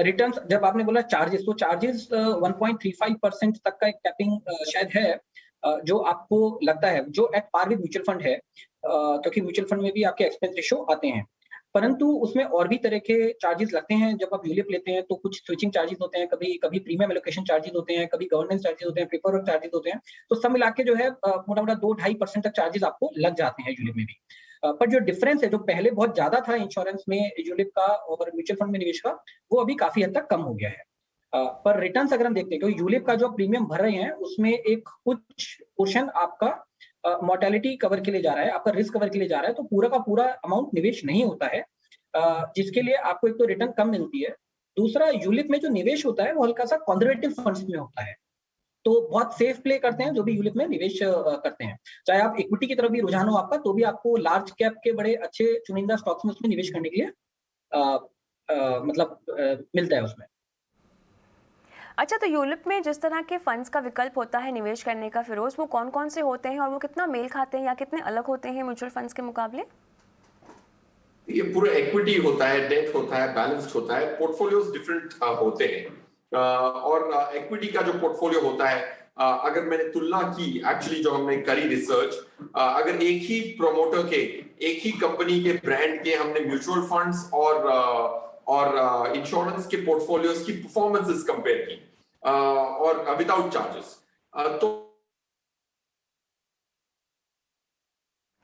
रिटर्न्स, जब आपने बोला चार्जेस, तो चार्जेस 1.35% तक का एक कैपिंग शायद है, जो आपको लगता है, जो at par with mutual fund है, क्योंकि म्यूचुअल फंड में भी आपके एक्सपेंस रेशियो आते हैं। परंतु उसमें और भी तरह के चार्जेस लगते हैं। जब आप यूलिप लेते हैं तो कुछ स्विचिंग चार्जेस होते हैं, कभी प्रीमियम एलोकेशन चार्जेस होते हैं, कभी गवर्नेंस चार्जेस होते हैं, पेपर वर्क चार्जेस होते हैं। तो सब मिला के जो है मोटा-मोटा 2-2.5% तक चार्जेस आपको लग जाते हैं यूलिप में भी। पर जो डिफरेंस है, जो पहले बहुत ज्यादा था इंश्योरेंस में यूलिप का और म्यूचुअल फंड में निवेश का, वो अभी काफी हद तक कम हो गया है। पर रिटर्न्स अगर हम देखते हैं, क्योंकि यूलिप का जो प्रीमियम भर रहे हैं उसमें एक कुछ पोर्शन आपका मोर्टेलिटी कवर के लिए जा रहा है, आपका रिस्क कवर के लिए जा रहा है, तो पूरा का पूरा अमाउंट निवेश नहीं होता है, जिसके लिए आपको एक तो रिटर्न कम मिलती है। दूसरा, यूलिप में जो निवेश होता है वो हल्का सा कंजर्वेटिव फंड्स में होता है, तो बहुत सेफ प्ले करते हैं जो भी यूलिप में निवेश करते हैं। चाहे आप इक्विटी की तरफ भी रुझान हो आपका, तो भी आपको लार्ज कैप के बड़े अच्छे चुनिंदा स्टॉक्स में उसमें निवेश करने के लिए मिलता है उसमें। अच्छा, तो यूलिप में जिस तरह के फंड्स का विकल्प होता है निवेश करने का, फिरोज, वो कौन कौन से होते हैं और वो कितना मेल खाते हैं या कितने अलग होते हैं म्यूचुअल फंड्स के मुकाबले? ये पूरा इक्विटी होता है, डेट होता है, बैलेंस्ड होता है, पोर्टफोलियोज डिफरेंट होते हैं। और इक्विटी का जो पोर्टफोलियो होता है, अगर मैंने तुलना की, एक्चुअली जो हमने करी रिसर्च, अगर एक ही प्रोमोटर के, एक ही कंपनी के ब्रांड के हमने म्यूचुअल फंड्स और इंश्योरेंस के पोर्टफोलियोज की परफॉर्मेंसेस कंपेयर की और विदाउट चार्जेस, तो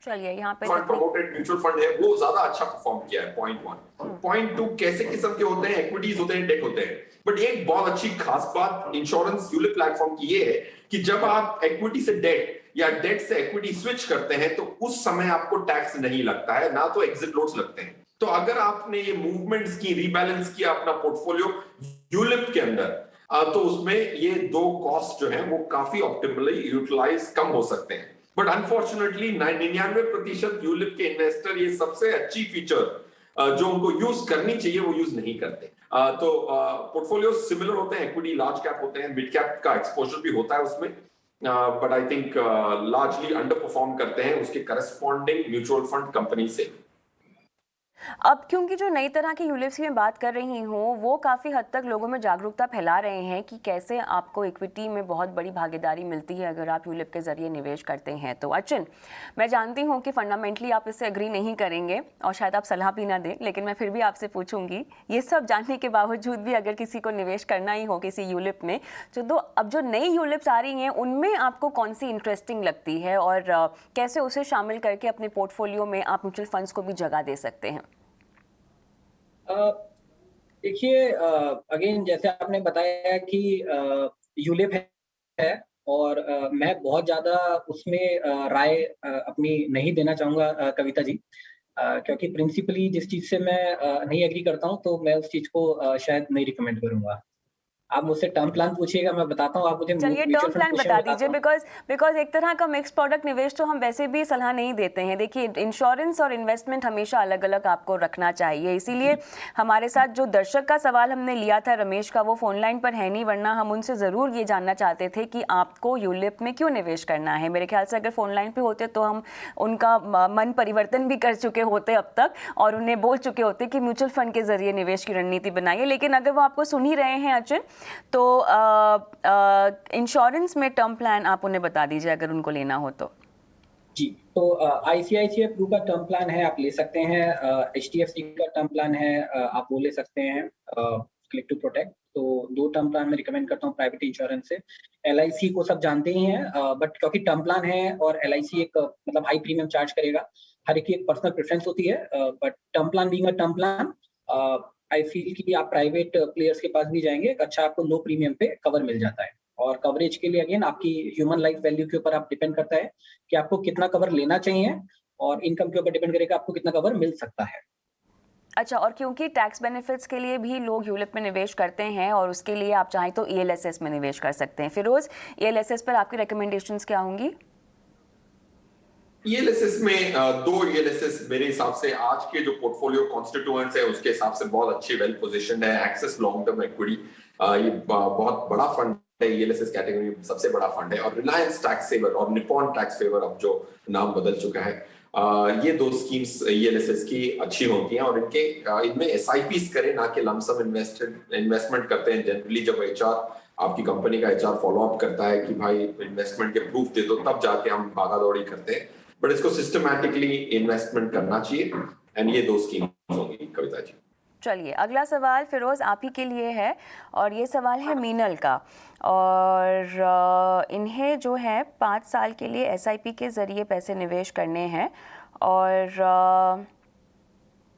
चलिए यहाँ पे फंड प्रमोटेड म्यूचुअल फंड है वो ज्यादा अच्छा परफॉर्म किया है, पॉइंट 1। पॉइंट 2, कैसे किस्म के होते हैं, इक्विटीज होते हैं, डेट होते हैं। बट एक बहुत अच्छी खास बात इंश्योरेंस यूलिप प्लेटफॉर्म की ये है कि जब आप इक्विटी से डेट या डेट से इक्विटी स्विच करते हैं तो उस समय आपको टैक्स नहीं लगता है, ना तो एग्जिट लॉस लगते हैं। तो अगर आपने ये मूवमेंट्स की, रीबैलेंस किया अपना पोर्टफोलियो यूलिप के अंदर, तो उसमें ये दो कॉस्ट जो है वो काफी ऑप्टिमली यूटिलाइज कम हो सकते हैं। बट अनफॉर्चुनेटली 99% यूलिप के इन्वेस्टर ये सबसे अच्छी फीचर जो उनको यूज करनी चाहिए वो यूज नहीं करते। तो पोर्टफोलियो सिमिलर होते हैं, इक्विटी लार्ज कैप होते हैं, मिड कैप का एक्सपोजर भी होता है उसमें, but I think largely under perform करते हैं उसके करस्पॉन्डिंग म्यूचुअल फंड कंपनी से। अब क्योंकि जो नई तरह के यूलिप्स की मैं बात कर रही हूँ वो काफ़ी हद तक लोगों में जागरूकता फैला रहे हैं कि कैसे आपको इक्विटी में बहुत बड़ी भागीदारी मिलती है अगर आप यूलिप के ज़रिए निवेश करते हैं। तो अर्जुन, मैं जानती हूँ कि फंडामेंटली आप इससे एग्री नहीं करेंगे और शायद आप सलाह भी ना दें, लेकिन मैं फिर भी आपसे पूछूंगी, ये सब जानने के बावजूद भी अगर किसी को निवेश करना ही हो किसी यूलिप में, तो अब जो नई यूलिप्स आ रही हैं उनमें आपको कौन सी इंटरेस्टिंग लगती है और कैसे उसे शामिल करके अपने पोर्टफोलियो में आप म्यूचुअल फंड्स को भी जगह दे सकते हैं? देखिए, अगेन जैसे आपने बताया कि यूलिप है और मैं बहुत ज्यादा उसमें राय अपनी नहीं देना चाहूंगा कविता जी, क्योंकि प्रिंसिपली जिस चीज से मैं नहीं एग्री करता हूं तो मैं उस चीज को शायद नहीं रिकमेंड करूंगा। आप मुझसे टर्म प्लान पूछिएगा, मैं बताता हूँ। आप मुझे चलिए म्यूचुअल टर्म फंड प्लान पूछिए, बता मैं दीजिए, बताता हूँ। बिकॉज एक तरह का मिक्स प्रोडक्ट निवेश तो हम वैसे भी सलाह नहीं देते हैं। देखिए इंश्योरेंस और इन्वेस्टमेंट हमेशा अलग अलग आपको रखना चाहिए। इसीलिए हमारे साथ जो दर्शक का सवाल हमने लिया था रमेश का, वो फोन लाइन पर है नहीं, वरना हम उनसे ज़रूर ये जानना चाहते थे कि आपको यूलिप में क्यों निवेश करना है। मेरे ख्याल से अगर फोन लाइन पर होते तो हम उनका मन परिवर्तन भी कर चुके होते अब तक और उन्हें बोल चुके होते कि म्यूचुअल फंड के जरिए निवेश की रणनीति बनाइए। लेकिन अगर वो आपको सुन ही रहे हैं अचिन, तो इंश्योरेंस में टर्म प्लान आप उन्हें बता दीजिए अगर उनको लेना हो तो। जी, तो आईसीआईसीआई प्रू का टर्म प्लान है, आप ले सकते हैं। एचडीएफसी का टर्म प्लान है, आप वो ले सकते हैं, क्लिक टू प्रोटेक्ट। तो 2 टर्म प्लान मैं रिकमेंड करता हूँ प्राइवेट इंश्योरेंस से। एलआईसी को सब जानते ही हैं, बट क्योंकि टर्म प्लान है और एलआईसी एक मतलब हाई प्रीमियम चार्ज करेगा, हर एक की एक पर्सनल प्रेफरेंस होती है। But term plan being a term plan, I feel कि आप प्राइवेट प्लेयर्स के पास भी जाएंगे, एक अच्छा आपको लो प्रीमियम पे कवर मिल जाता है। और कवरेज के लिए अगेन आपकी ह्यूमन लाइफ वैल्यू के ऊपर आप डिपेंड करता है कि आपको कितना कवर लेना चाहिए, और इनकम के ऊपर डिपेंड करेगा आपको कितना कवर मिल सकता है। अच्छा, और क्योंकि टैक्स बेनिफिट्स के लिए भी लोग यूलिप में निवेश करते हैं और उसके लिए आप चाहें तो ईएलएसएस में निवेश कर सकते हैं। फिरोज, ईएलएसएस पर आपकी रिकमेंडेशंस क्या होंगी? ईएलएसएस में 2 ईएलएसएस मेरे हिसाब से आज के जो पोर्टफोलियो कॉन्स्टिट्यूएंट्स है उसके हिसाब से बहुत अच्छी वेल पोजीशनड है। एक्सेस लॉन्ग टर्म इक्विटी, ये बहुत बड़ा फंड है, ईएलएसएस कैटेगरी में सबसे बड़ा फंड है। और रिलायंस टैक्स सेवर और निपॉन टैक्स सेवर, अब जो नाम बदल चुका है, ये 2 स्कीम्स ईएलएसएस की अच्छी होती हैं। और इनमें एसआईपीस करें, ना कि लमसम इन्वेस्टमेंट करते हैं। जनरली जब एचआर, आपकी कंपनी का एचआर फॉलो अप करता है कि भाई इन्वेस्टमेंट के प्रूफ दे दो, तब जाके हम भागा दौड़ी करते हैं। बट इसको सिस्टमैटिकली इन्वेस्टमेंट करना चाहिए। एंड ये 2 स्कीम्स होंगी कविता जी। चलिए अगला सवाल फिरोज आप ही के लिए है, और ये सवाल है मीनल का। और इन्हें जो है 5 साल के लिए एसआईपी के ज़रिए पैसे निवेश करने हैं, और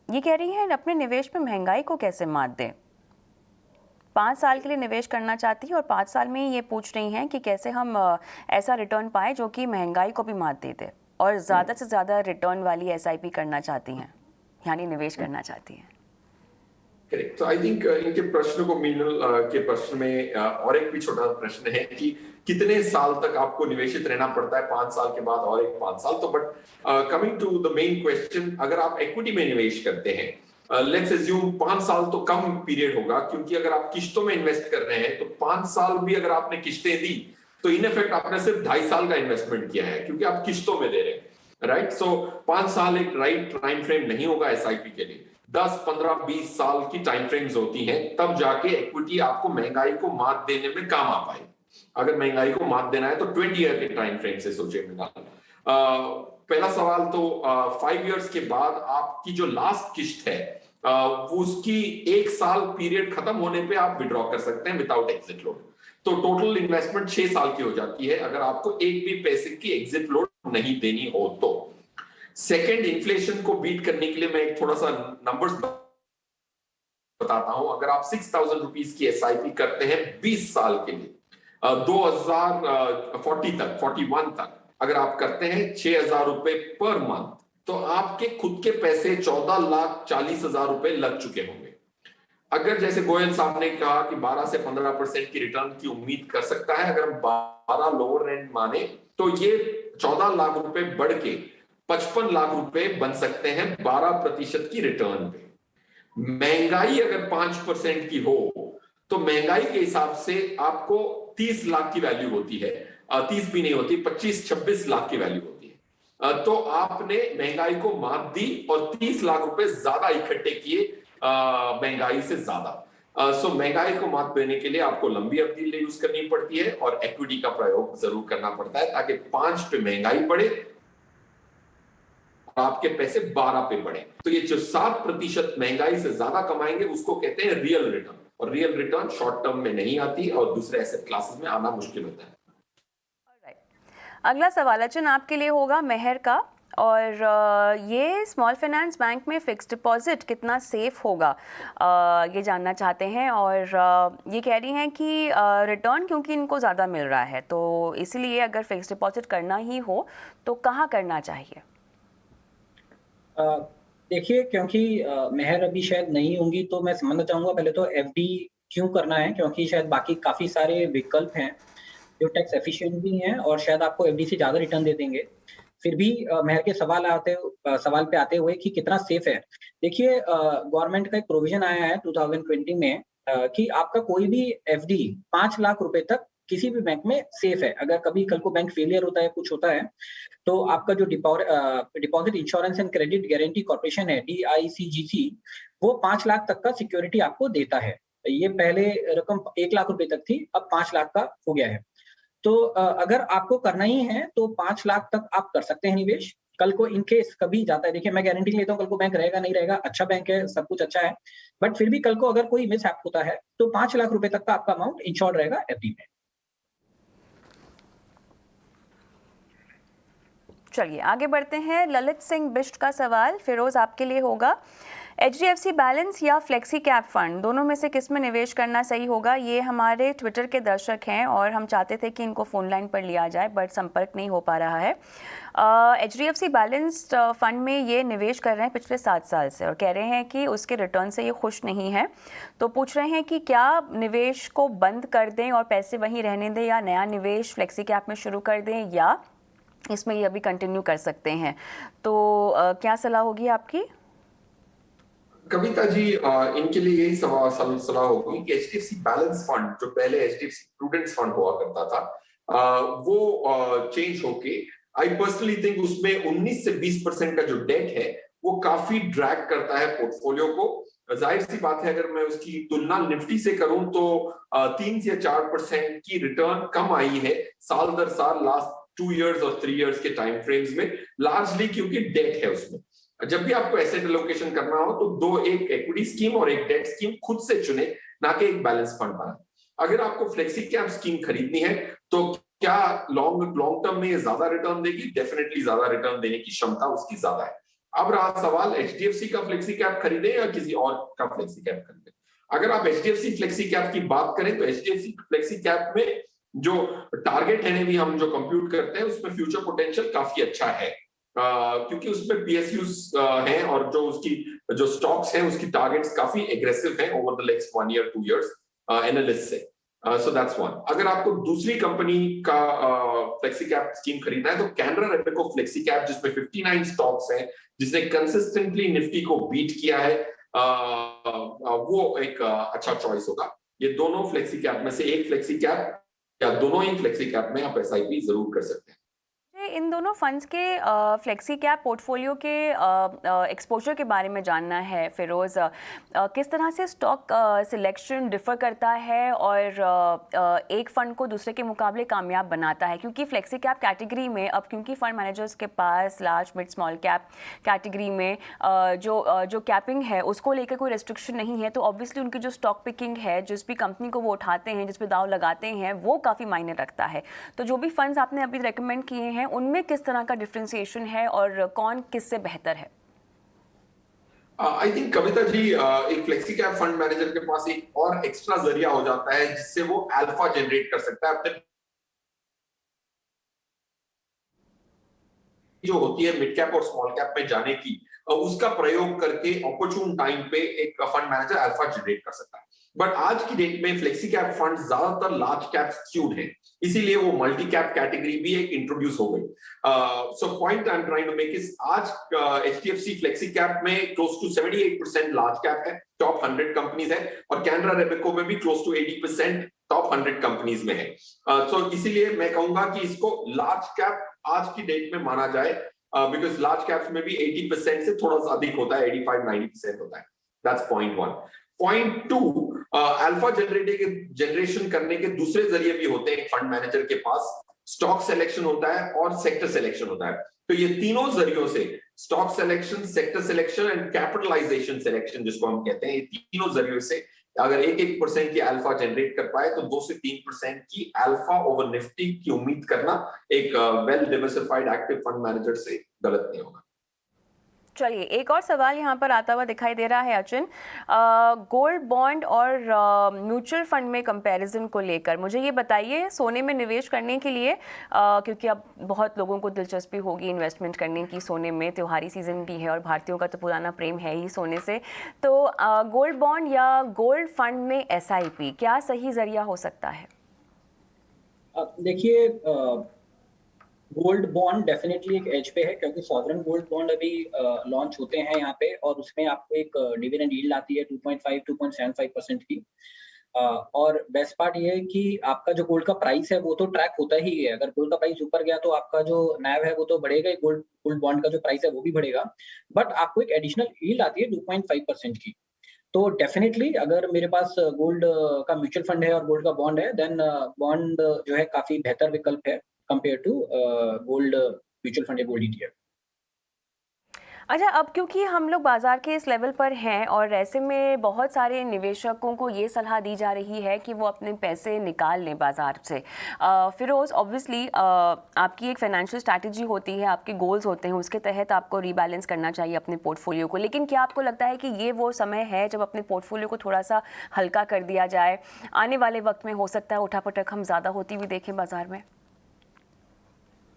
ये कह रही हैं अपने निवेश में महंगाई को कैसे मात दें। 5 साल के लिए निवेश करना चाहती है और 5 साल में ये पूछ रही हैं कि कैसे हम ऐसा रिटर्न पाए जो कि महंगाई को भी मात दे दे, और ज़्यादा से ज़्यादा रिटर्न वाली एसआईपी करना चाहती हैं, यानी निवेश करना चाहती हैं। करेक्ट। तो आई थिंक इनके प्रश्न को, मीनल के प्रश्न में और एक भी छोटा प्रश्न है कि कितने साल तक आपको निवेशित रहना पड़ता है, 5 साल के बाद और एक 5 साल। तो but coming to the main question, अगर आप इक्विटी में निवेश करते हैं, लेट्स अज्यूम 5 साल तो कम पीरियड होगा, क्योंकि अगर आप किश्तों में इन्वेस्ट कर रहे हैं तो 5 साल भी अगर आपने किश्तें दी तो इन इफेक्ट आपने सिर्फ 2.5 साल का इन्वेस्टमेंट किया है, क्योंकि आप किश्तों में दे रहे हैं, राइट। सो 5 साल एक राइट टाइम फ्रेम नहीं होगा एसआईपी के लिए। 10, 15, 20 साल की टाइम फ्रेम्स होती हैं, तब जाके इक्विटी आपको महंगाई को मात देने में काम आ पाए। अगर महंगाई को मात देना है तो 20 ईयर के टाइम फ्रेम से सोचे। पहला सवाल तो 5 इयर्स के बाद आपकी जो लास्ट किश्त है, वो उसकी 1 साल पीरियड खत्म होने पे आप विड्रॉ कर सकते हैं विदाउट एग्जिट लोड। तो टोटल इन्वेस्टमेंट 6 साल की हो जाती है, अगर आपको एक भी पैसे की एग्जिट लोड नहीं देनी हो तो। सेकेंड, इन्फ्लेशन को बीट करने के लिए मैं एक थोड़ा सा नंबर्स बताता हूं। अगर आप 6,000 रुपीज की एसआईपी करते हैं 20 साल के लिए, 2041 तक अगर आप करते हैं 6,000 रुपए पर मंथ, तो आपके खुद के पैसे 14,40,000 रुपए लग चुके होंगे। अगर जैसे गोयल साहब ने कहा कि 12 से 15% की रिटर्न की उम्मीद कर सकता है, अगर हम 12 लोअर एंड माने तो ये 14 लाख रुपए बढ़ के 55 लाख रुपए बन सकते हैं 12% की रिटर्न पे। महंगाई अगर 5% की हो तो महंगाई के हिसाब से आपको 30 लाख की वैल्यू होती है, 30 भी नहीं होती, 25-26 लाख की वैल्यू होती है। तो आपने महंगाई को मात दी और 30 लाख रुपए ज्यादा इकट्ठे किए महंगाई से ज्यादा। सो महंगाई को मात देने के लिए आपको लंबी अवधि ले यूज करनी पड़ती है और इक्विटी का प्रयोग जरूर करना पड़ता है, ताकि 5 पे महंगाई बढ़े और आपके पैसे 12 पे बढ़े। तो ये जो 7% महंगाई से ज्यादा कमाएंगे उसको कहते हैं रियल रिटर्न, और रियल रिटर्न शॉर्ट टर्म में नहीं आती और दूसरे एसेट क्लासेस में आना मुश्किल होता है। अगला सवाल अचन आपके लिए होगा मेहर का, और ये स्मॉल फाइनेंस बैंक में फिक्स्ड डिपॉजिट कितना सेफ होगा ये जानना चाहते हैं। और ये कह रही हैं कि रिटर्न क्योंकि इनको ज़्यादा मिल रहा है, तो इसलिए अगर फिक्स्ड डिपॉजिट करना ही हो तो कहाँ करना चाहिए। देखिए, क्योंकि मेहर अभी शायद नहीं होंगी, तो मैं समझना चाहूंगा पहले तो एफडी क्यों करना है, क्योंकि शायद बाकी काफी सारे विकल्प हैं जो टैक्स एफिशिएंट भी हैं और शायद आपको एफडी से ज्यादा रिटर्न दे देंगे। फिर भी मेहर के सवाल पे आते हुए कि कितना सेफ है। देखिए, गवर्नमेंट का एक प्रोविजन आया है 2020 में कि आपका कोई भी एफडी 5 लाख रुपए तक किसी भी बैंक में सेफ है। अगर कभी कल को बैंक फेलियर होता है, कुछ होता है, तो आपका जो deposit insurance and credit guarantee corporation है, DICGC, वो 5 लाख तक का सिक्योरिटी आपको देता है। ये पहले रकम 1 लाख रुपए तक थी, अब 5 लाख का हो गया है। तो अगर आपको करना ही है तो 5 लाख तक आप कर सकते हैं निवेश। कल को इन केस कभी जाता है, देखिए मैं गारंटी लेता हूँ कल को बैंक रहेगा नहीं रहेगा, अच्छा बैंक है, सब कुछ अच्छा है, बट फिर भी कल को अगर कोई मिस होता है तो 5 लाख रुपए तक का आपका अमाउंट इंश्योर्ड रहेगा एफडी में। चलिए आगे बढ़ते हैं। ललित सिंह बिष्ट का सवाल फिरोज आपके लिए होगा। HDFC बैलेंस या फ्लेक्सी कैप फंड, दोनों में से किस में निवेश करना सही होगा? ये हमारे ट्विटर के दर्शक हैं और हम चाहते थे कि इनको फ़ोन लाइन पर लिया जाए, बट संपर्क नहीं हो पा रहा है। HDFC बैलेंस फंड में ये निवेश कर रहे हैं पिछले 7 साल से और कह रहे हैं कि उसके रिटर्न से ये खुश नहीं है। तो पूछ रहे हैं कि क्या निवेश को बंद कर दें और पैसे वहीं रहने दें, या नया निवेश फ्लेक्सी कैप में शुरू कर दें, या इसमें ये अभी कंटिन्यू कर सकते हैं? तो क्या सलाह होगी आपकी? कविता जी, इनके लिए यही सलाह होगी कि HDFC बैलेंस फंड, जो पहले HDFC प्रूडेंस फंड हुआ करता था, वो चेंज होके, आई पर्सनली थिंक उसमें 19 से 20% का जो डेट है वो काफी ड्रैग करता है पोर्टफोलियो को। जाहिर सी बात है, अगर मैं उसकी तुलना निफ्टी से करूं तो 3 से 4% की रिटर्न कम आई है साल दर साल लास्ट 2 इयर्स और 3 इयर्स के टाइम फ्रेम्स में, लार्जली क्योंकि डेट है उसमें। जब भी आपको एसेट एलोकेशन करना हो तो एक इक्विटी स्कीम और एक डेट स्कीम खुद से चुने, ना कि एक बैलेंस फंड बनाए। अगर आपको फ्लेक्सी कैप स्कीम खरीदनी है तो क्या लॉन्ग टर्म में ये ज्यादा रिटर्न देगी? डेफिनेटली ज्यादा रिटर्न देने की क्षमता उसकी ज्यादा है। अब रहा सवाल HDFC का फ्लेक्सी कैप खरीदे या किसी और का फ्लेक्सी कैप खरीदे। अगर आप HDFC फ्लेक्सी कैप की बात करें तो HDFC फ्लेक्सी कैप में जो टारगेट एनएवी हम जो कंप्यूट करते हैं उसमें फ्यूचर पोटेंशियल काफी अच्छा है, क्योंकि उसमें PSUs हैं और जो उसकी जो स्टॉक्स हैं उसकी टारगेट्स काफी एग्रेसिव हैं over the next 1 year 2 years analyst से। So that's one. अगर आपको दूसरी कंपनी का फ्लेक्सी कैप स्कीम खरीदना है तो कैनरा रेबेको फ्लेक्सी कैप, जिसमें 59 स्टॉक्स हैं, जिसने कंसिस्टेंटली निफ्टी को बीट किया है, वो एक अच्छा चॉइस होगा। ये दोनों फ्लेक्सी कैप में से एक फ्लेक्सी कैप या दोनों ही फ्लेक्सी कैप में आप SIP जरूर कर सकते हैं। इन दोनों फंड्स के फ्लेक्सी कैप पोर्टफोलियो के एक्सपोजर के बारे में जानना है फिरोज़। किस तरह से स्टॉक सिलेक्शन डिफ़र करता है और एक फ़ंड को दूसरे के मुकाबले कामयाब बनाता है? क्योंकि फ्लेक्सी कैप कैटेगरी में अब, क्योंकि फ़ंड मैनेजर्स के पास large mid small cap category में जो कैपिंग है उसको लेकर कोई रेस्ट्रिक्शन नहीं है, तो ऑब्वियसली उनकी जो स्टॉक पिकिंग है, जिस भी कंपनी को वो उठाते हैं, जिस पे दाव लगाते हैं, वो काफ़ी मायने रखता है। तो जो भी फंड्स आपने अभी रेकमेंड किए हैं उनमें किस तरह का डिफरेंशिएशन है और कौन किससे बेहतर है? आई थिंक कविता जी, एक फ्लेक्सी कैप फंड मैनेजर के पास एक और एक्स्ट्रा जरिया हो जाता है जिससे वो अल्फा जनरेट कर सकता है अपने जो होती है मिड कैप और स्मॉल कैप में जाने की, उसका प्रयोग करके ऑपर्चून टाइम पे एक फंड मैनेजर अल्फा जनरेट कर सकता है। बट आज की डेट में फ्लेक्सी कैप फंड ज्यादातर लार्ज कैप स्क्यूड है, इसीलिए वो मल्टी कैप कैटेगरी भी एक इंट्रोड्यूस हो गई। So point I am trying to make is, आज HDFC फ्लेक्सी कैप में क्लोज टू 78% लार्ज कैप है, टॉप 100 कंपनीज है, और कैनरा रेबेको में भी क्लोज टू 80% टॉप 100 कंपनीज में है। सो इसीलिए मैं कहूंगा कि इसको लार्ज कैप आज की डेट में माना जाए, बिकॉज लार्ज कैप्स में भी 80% से थोड़ा सा अधिक होता है, 85-90% होता है। That's point 1। Point 2, alpha generation करने के दूसरे जरिए भी होते हैं फंड मैनेजर के पास। स्टॉक सिलेक्शन होता है और सेक्टर सिलेक्शन होता है। तो ये तीनों जरियों से, stock selection, sector selection and capitalisation selection जिसको हम कहते हैं, ये तीनों जरियों से अगर 1% की अल्फा जनरेट कर पाए तो 2 से 3% की अल्फा ओवर निफ्टी की उम्मीद करना एक well diversified active fund manager से गलत नहीं होगा। चलिए, एक और सवाल यहाँ पर आता हुआ दिखाई दे रहा है अचिन, गोल्ड बॉन्ड और म्यूचुअल फंड में कंपैरिजन को लेकर मुझे ये बताइए, सोने में निवेश करने के लिए क्योंकि अब बहुत लोगों को दिलचस्पी होगी इन्वेस्टमेंट करने की सोने में, त्योहारी सीजन भी है और भारतीयों का तो पुराना प्रेम है ही सोने से, तो गोल्ड बॉन्ड या गोल्ड फंड में SIP क्या सही जरिया हो सकता है? देखिए, गोल्ड बॉन्ड डेफिनेटली एक एज पे है, क्योंकि सॉवरेन गोल्ड बॉन्ड अभी लॉन्च होते हैं यहाँ पे, और उसमें आपको एक डिविडेंड यील्ड आती है 2.5-2.75% की। और बेस्ट पार्ट ये है कि आपका जो गोल्ड का प्राइस है वो तो ट्रैक होता ही है। अगर गोल्ड का प्राइस ऊपर गया तो आपका जो NAV है वो तो बढ़ेगा ही, गोल्ड बॉन्ड का जो प्राइस है वो भी बढ़ेगा, बट आपको एक एडिशनल यील्ड आती है 2.5% की। तो डेफिनेटली अगर मेरे पास गोल्ड का म्यूचुअल फंड है और गोल्ड का बॉन्ड है, देन बॉन्ड जो है काफी बेहतर विकल्प है compare to gold mutual fund या गोल्ड ETF। अच्छा, अब क्योंकि हम लोग बाजार के इस लेवल पर हैं और ऐसे में बहुत सारे निवेशकों को ये सलाह दी जा रही है कि वो अपने पैसे निकाल लें बाजार से। फिरोज, ऑब्वियसली आपकी एक फाइनेंशियल स्ट्रैटेजी होती है, आपके गोल्स होते हैं, उसके तहत आपको रीबैलेंस करना चाहिए अपने पोर्टफोलियो को, लेकिन क्या आपको लगता है कि ये वो समय है जब अपने पोर्टफोलियो को थोड़ा सा हल्का कर दिया जाए? आने वाले वक्त में हो सकता है उठापटक हम ज़्यादा होती हुई देखें बाजार में।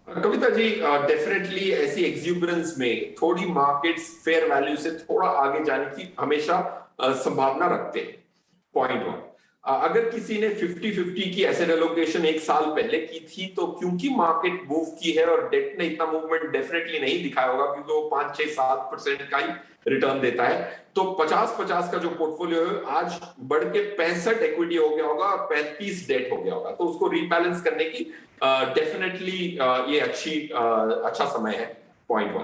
कविता जी, डेफिनेटली ऐसी एक्सुबरेंस में थोड़ी मार्केट्स फेयर वैल्यू से थोड़ा आगे जाने की हमेशा संभावना रखते हैं। पॉइंट 1, अगर किसी ने 50-50 की एसेट एलोकेशन एक साल पहले की थी, तो क्योंकि मार्केट मूव की है और डेट ने इतना मूवमेंट डेफिनेटली नहीं दिखाया होगा, क्योंकि वो 5-6-7% का ही रिटर्न देता है, तो 50-50 का जो पोर्टफोलियो है आज बढ़ के 65 इक्विटी हो गया होगा और 35 डेट हो गया होगा। तो उसको रीबैलेंस करने की डेफिनेटली ये अच्छा समय है। पॉइंट 1।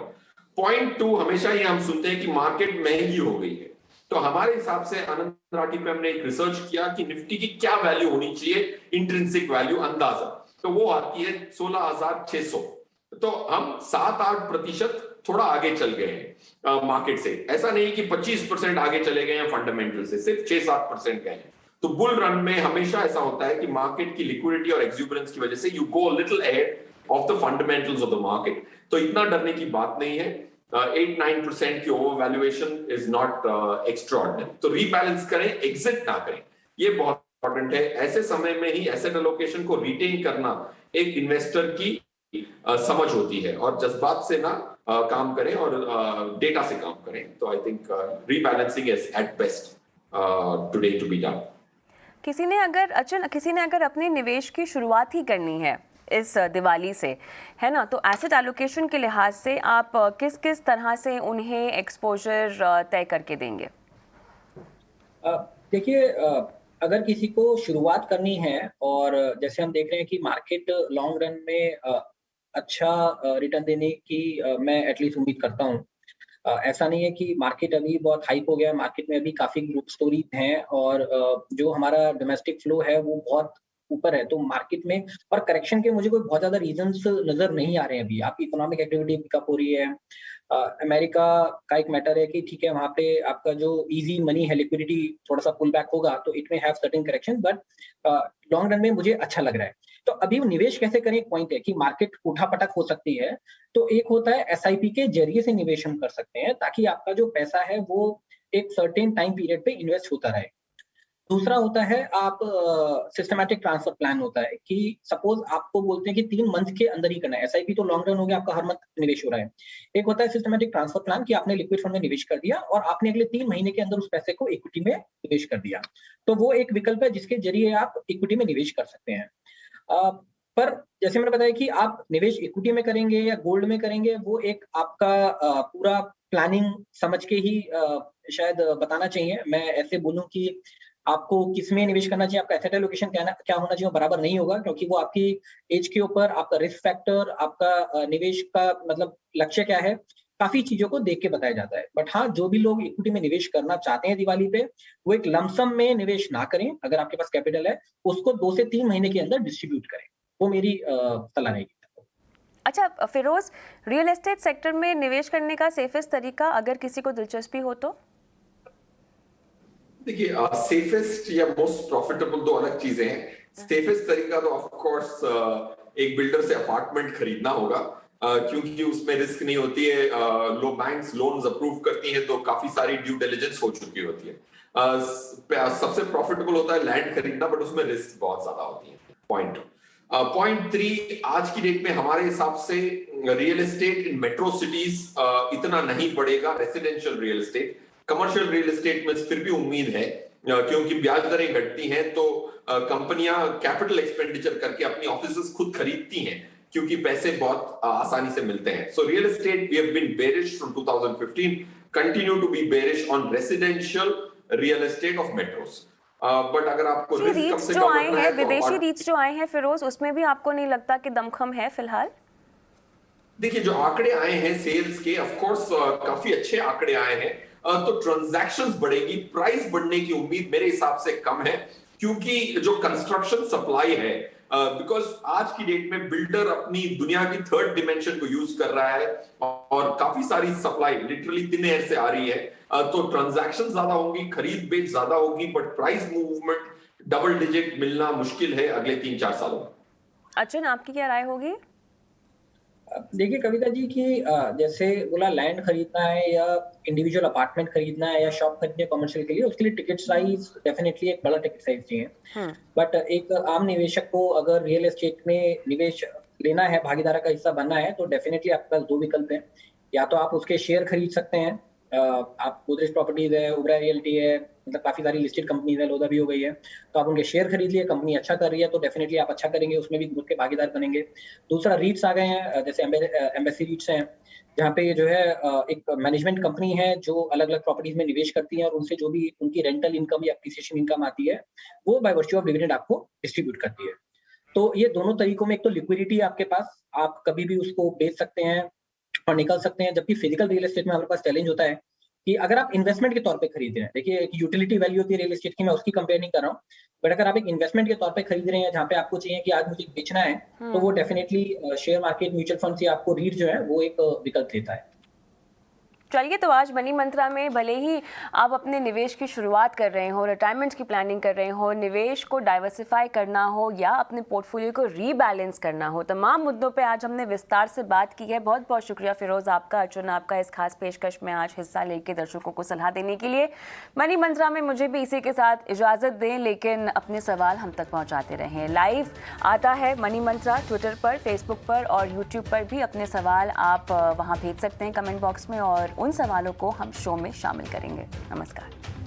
पॉइंट 2, हमेशा ही हम सुनते हैं कि मार्केट महंगी हो गई है, तो हमारे हिसाब से आनंद राठी पे हमने एक रिसर्च किया कि निफ्टी की क्या वैल्यू होनी चाहिए, इंट्रिंसिक वैल्यू अंदाजा, तो वो आती है 16,600। तो हम 7-8% थोड़ा आगे चल गए हैं मार्केट से। ऐसा नहीं कि 25% आगे चले गए हैं फंडामेंटल से, सिर्फ 6-7% गए हैं। तो बुल रन में हमेशा ऐसा होता है कि मार्केट की लिक्विडिटी और एक्सुबरेंस की वजह से you go little ahead of the fundamentals of the market. तो इतना डरने की बात नहीं है। 8-9% की over valuation is not extraordinary. तो रीबैलेंस करें, एग्जिट ना करें, ये बहुत इंपॉर्टेंट है। ऐसे समय में ही एसेट एलोकेशन को रिटेन करना एक इन्वेस्टर की समझ होती है, और जज्बात से ना काम करें और डेटा से काम करें। तो I think rebalancing is at best today to be done. किसी ने अगर अपने निवेश की शुरुआत ही करनी है इस दिवाली से, है ना, तो एसेट एलोकेशन के लिहाज से आप किस किस तरह से उन्हें एक्सपोजर तय करके देंगे? देखिए, अगर किसी को शुरुआत करनी है, और जैसे हम देख रहे हैं कि मार्केट लॉन्ग रन में अच्छा रिटर्न देने की मैं एटलीस्ट उम्मीद करता हूँ। ऐसा नहीं है कि मार्केट अभी बहुत हाइप हो गया है, मार्केट में अभी काफी ग्रुप स्टोरी हैं, और जो हमारा डोमेस्टिक फ्लो है वो बहुत ऊपर है। तो मार्केट में और करेक्शन के मुझे कोई बहुत ज्यादा रीजंस नजर नहीं आ रहे हैं अभी। आपकी इकोनॉमिक एक्टिविटी पिकअप हो रही है, अमेरिका का एक मैटर है कि ठीक है, वहाँ पे आपका जो इजी मनी है, लिक्विडिटी थोड़ा सा पुल बैक होगा, तो it may have certain correction, but long run में मुझे अच्छा लग रहा है। तो अभी निवेश कैसे करें, एक पॉइंट है कि मार्केट उठापटक हो सकती है, तो एक होता है SIP के जरिए से निवेश हम कर सकते हैं, ताकि आपका जो पैसा है वो एक सर्टेन टाइम पीरियड पे इन्वेस्ट होता रहे। दूसरा होता है आप सिस्टमैटिक ट्रांसफर प्लान होता है कि सपोज आपको बोलते हैं कि 3 मंथ के अंदर ही करना है। SIP तो लॉन्ग रन हो गया, आपका हर मंथ निवेश हो रहा है। एक होता है सिस्टमैटिक ट्रांसफर प्लान कि आपने लिक्विड फंड में निवेश कर दिया और आपने अगले 3 महीने के अंदर उस पैसे को इक्विटी में निवेश कर दिया। तो वो एक विकल्प है जिसके जरिए आप इक्विटी में निवेश कर सकते हैं। पर जैसे मैंने बताया कि आप निवेश इक्विटी में करेंगे या गोल्ड में करेंगे, वो एक आपका पूरा प्लानिंग समझ के ही शायद बताना चाहिए। मैं ऐसे बोलूं कि आपको किसमें निवेश करना चाहिए, आपका एसेट एलोकेशन क्या होना चाहिए, बराबर नहीं होगा, क्योंकि वो आपकी एज के ऊपर, आपका रिस्क फैक्टर, आपका निवेश का मतलब लक्ष्य क्या है, काफी चीजों को देख के बताया जाता है। बट हाँ, जो भी लोग इक्विटी में निवेश करना चाहते हैं दिवाली पे, वो एक लमसम में निवेश ना करें। अगर आपके पास कैपिटल है, उसको 2 से 3 महीने के अंदर डिस्ट्रीब्यूट करें, वो मेरी सलाह रहेगी। अच्छा फिरोज, रियल एस्टेट सेक्टर में निवेश करने का सेफेस्ट तरीका अगर किसी को दिलचस्पी हो तो? देखिए, सेफेस्ट या मोस्ट प्रॉफिटेबल दो अलग चीजें हैं। सेफेस्ट तरीका तो ऑफ कोर्स एक बिल्डर से अपार्टमेंट खरीदना होगा, क्योंकि उसमें रिस्क नहीं होती है। लो बैंक्स लोन्स अप्रूव करती हैं तो काफी सारी ड्यू डिलिजेंस हो चुकी होती है। सबसे प्रॉफिटेबल होता है लैंड खरीदना, बट उसमें रिस्क बहुत ज्यादा होती है। पॉइंट 3, आज की डेट में हमारे हिसाब से रियल एस्टेट इन मेट्रो सिटीज इतना नहीं बढ़ेगा। Residential real estate, commercial real estate में फिर भी उम्मीद है, क्योंकि ब्याज दरें घटती हैं तो कंपनियां कैपिटल एक्सपेंडिचर करके अपनी ऑफिसेज खुद खरीदती हैं, क्योंकि पैसे बहुत आसानी से मिलते हैं। So real estate we have been bearish from 2015, continue to be bearish on residential real estate of metros. But अगर आपको रिस्क कम से जो कम आए रखना हैं, है तो विदेशी रीट्स जो आए हैं फिरोज, उसमें भी आपको नहीं लगता कि दमखम है फिलहाल? देखिए, जो आंकड़े आए हैं सेल्स के, ऑफ कोर्स काफी अच्छे आंकड़े आए हैं, तो ट्रांजैक्शंस बढ़ेगी, प्राइस बढ़ने की उम्मीद मेरे हिसाब से कम है, क्योंकि जो कंस्ट्रक्शन सप्लाई है, बिकॉज आज की डेट में बिल्डर अपनी दुनिया की थर्ड डिमेंशन को यूज कर रहा है और काफी सारी सप्लाई लिटरली थिन एयर से आ रही है, तो ट्रांजैक्शन ज्यादा होंगी, खरीद बेच ज्यादा होगी, but price movement double digit मिलना मुश्किल है अगले 3-4 सालों में। अर्जुन, आपकी क्या राय होगी? देखिए कविता जी की जैसे बोला, लैंड खरीदना है या इंडिविजुअल अपार्टमेंट खरीदना है या शॉप खरीदना है कमर्शियल के लिए, उसके लिए टिकट साइज डेफिनेटली एक बड़ा टिकट साइज चाहिए। बट एक आम निवेशक को अगर रियल एस्टेट में निवेश लेना है, भागीदार का हिस्सा बनना है, तो डेफिनेटली आपके पास 2 विकल्प हैं। या तो आप उसके शेयर खरीद सकते हैं, आप गोदरेज प्रॉपर्टीज है, उबरा रियल्टी है, मतलब काफी सारी लिस्टेड कंपनीज है, लोधा भी हो गई है, तो आप उनके शेयर खरीद लिए, कंपनी अच्छा कर रही है तो डेफिनेटली आप अच्छा करेंगे, उसमें भी ग्रुप के भागीदार बनेंगे। दूसरा, रीट्स आ गए हैं, जैसे एम्बेसी रीट्स हैं, जहाँ पे जो है एक मैनेजमेंट कंपनी है जो अलग अलग प्रॉपर्टीज में निवेश करती है और उनसे जो भी उनकी रेंटल इनकम या एप्रिसिएशन इनकम आती है, वो बाय वर्च्यू ऑफ डिविडेंड आपको डिस्ट्रीब्यूट करती है। तो ये दोनों तरीकों में, एक तो लिक्विडिटी आपके पास, आप कभी भी उसको बेच सकते हैं और निकल सकते हैं, जबकि फिजिकल रियल एस्टेट में हमारे पास चैलेंज होता है कि अगर आप इन्वेस्टमेंट के तौर पे खरीद रहे हैं, देखिए एक यूटिलिटी वैल्यू होती है रियल एस्टेट की, मैं उसकी कंपेयर नहीं कर रहा हूँ, बट अगर आप एक इन्वेस्टमेंट के तौर पे खरीद रहे हैं जहाँ पे आपको चाहिए कि आज मुझे बेचना है, तो वो definitely share market, mutual fund से आपको रीट जो है वो एक विकल्प देता है। चलिए, तो आज मनी मंत्रा में भले ही आप अपने निवेश की शुरुआत कर रहे हो, रिटायरमेंट की प्लानिंग कर रहे हो, निवेश को डाइवर्सिफाई करना हो या अपने पोर्टफोलियो को रीबैलेंस करना हो, तमाम मुद्दों पे आज हमने विस्तार से बात की है। बहुत बहुत शुक्रिया फिरोज आपका, अर्जुन आपका, इस खास पेशकश में आज हिस्सा लेके दर्शकों को सलाह देने के लिए। मनी मंत्रा में मुझे भी इसी के साथ इजाज़त दें, लेकिन अपने सवाल हम तक पहुँचाते रहें। लाइव आता है मनी मंत्रा ट्विटर पर, फेसबुक पर और यूट्यूब पर भी अपने सवाल आप वहाँ भेज सकते हैं कमेंट बॉक्स में, और उन सवालों को हम शो में शामिल करेंगे। नमस्कार।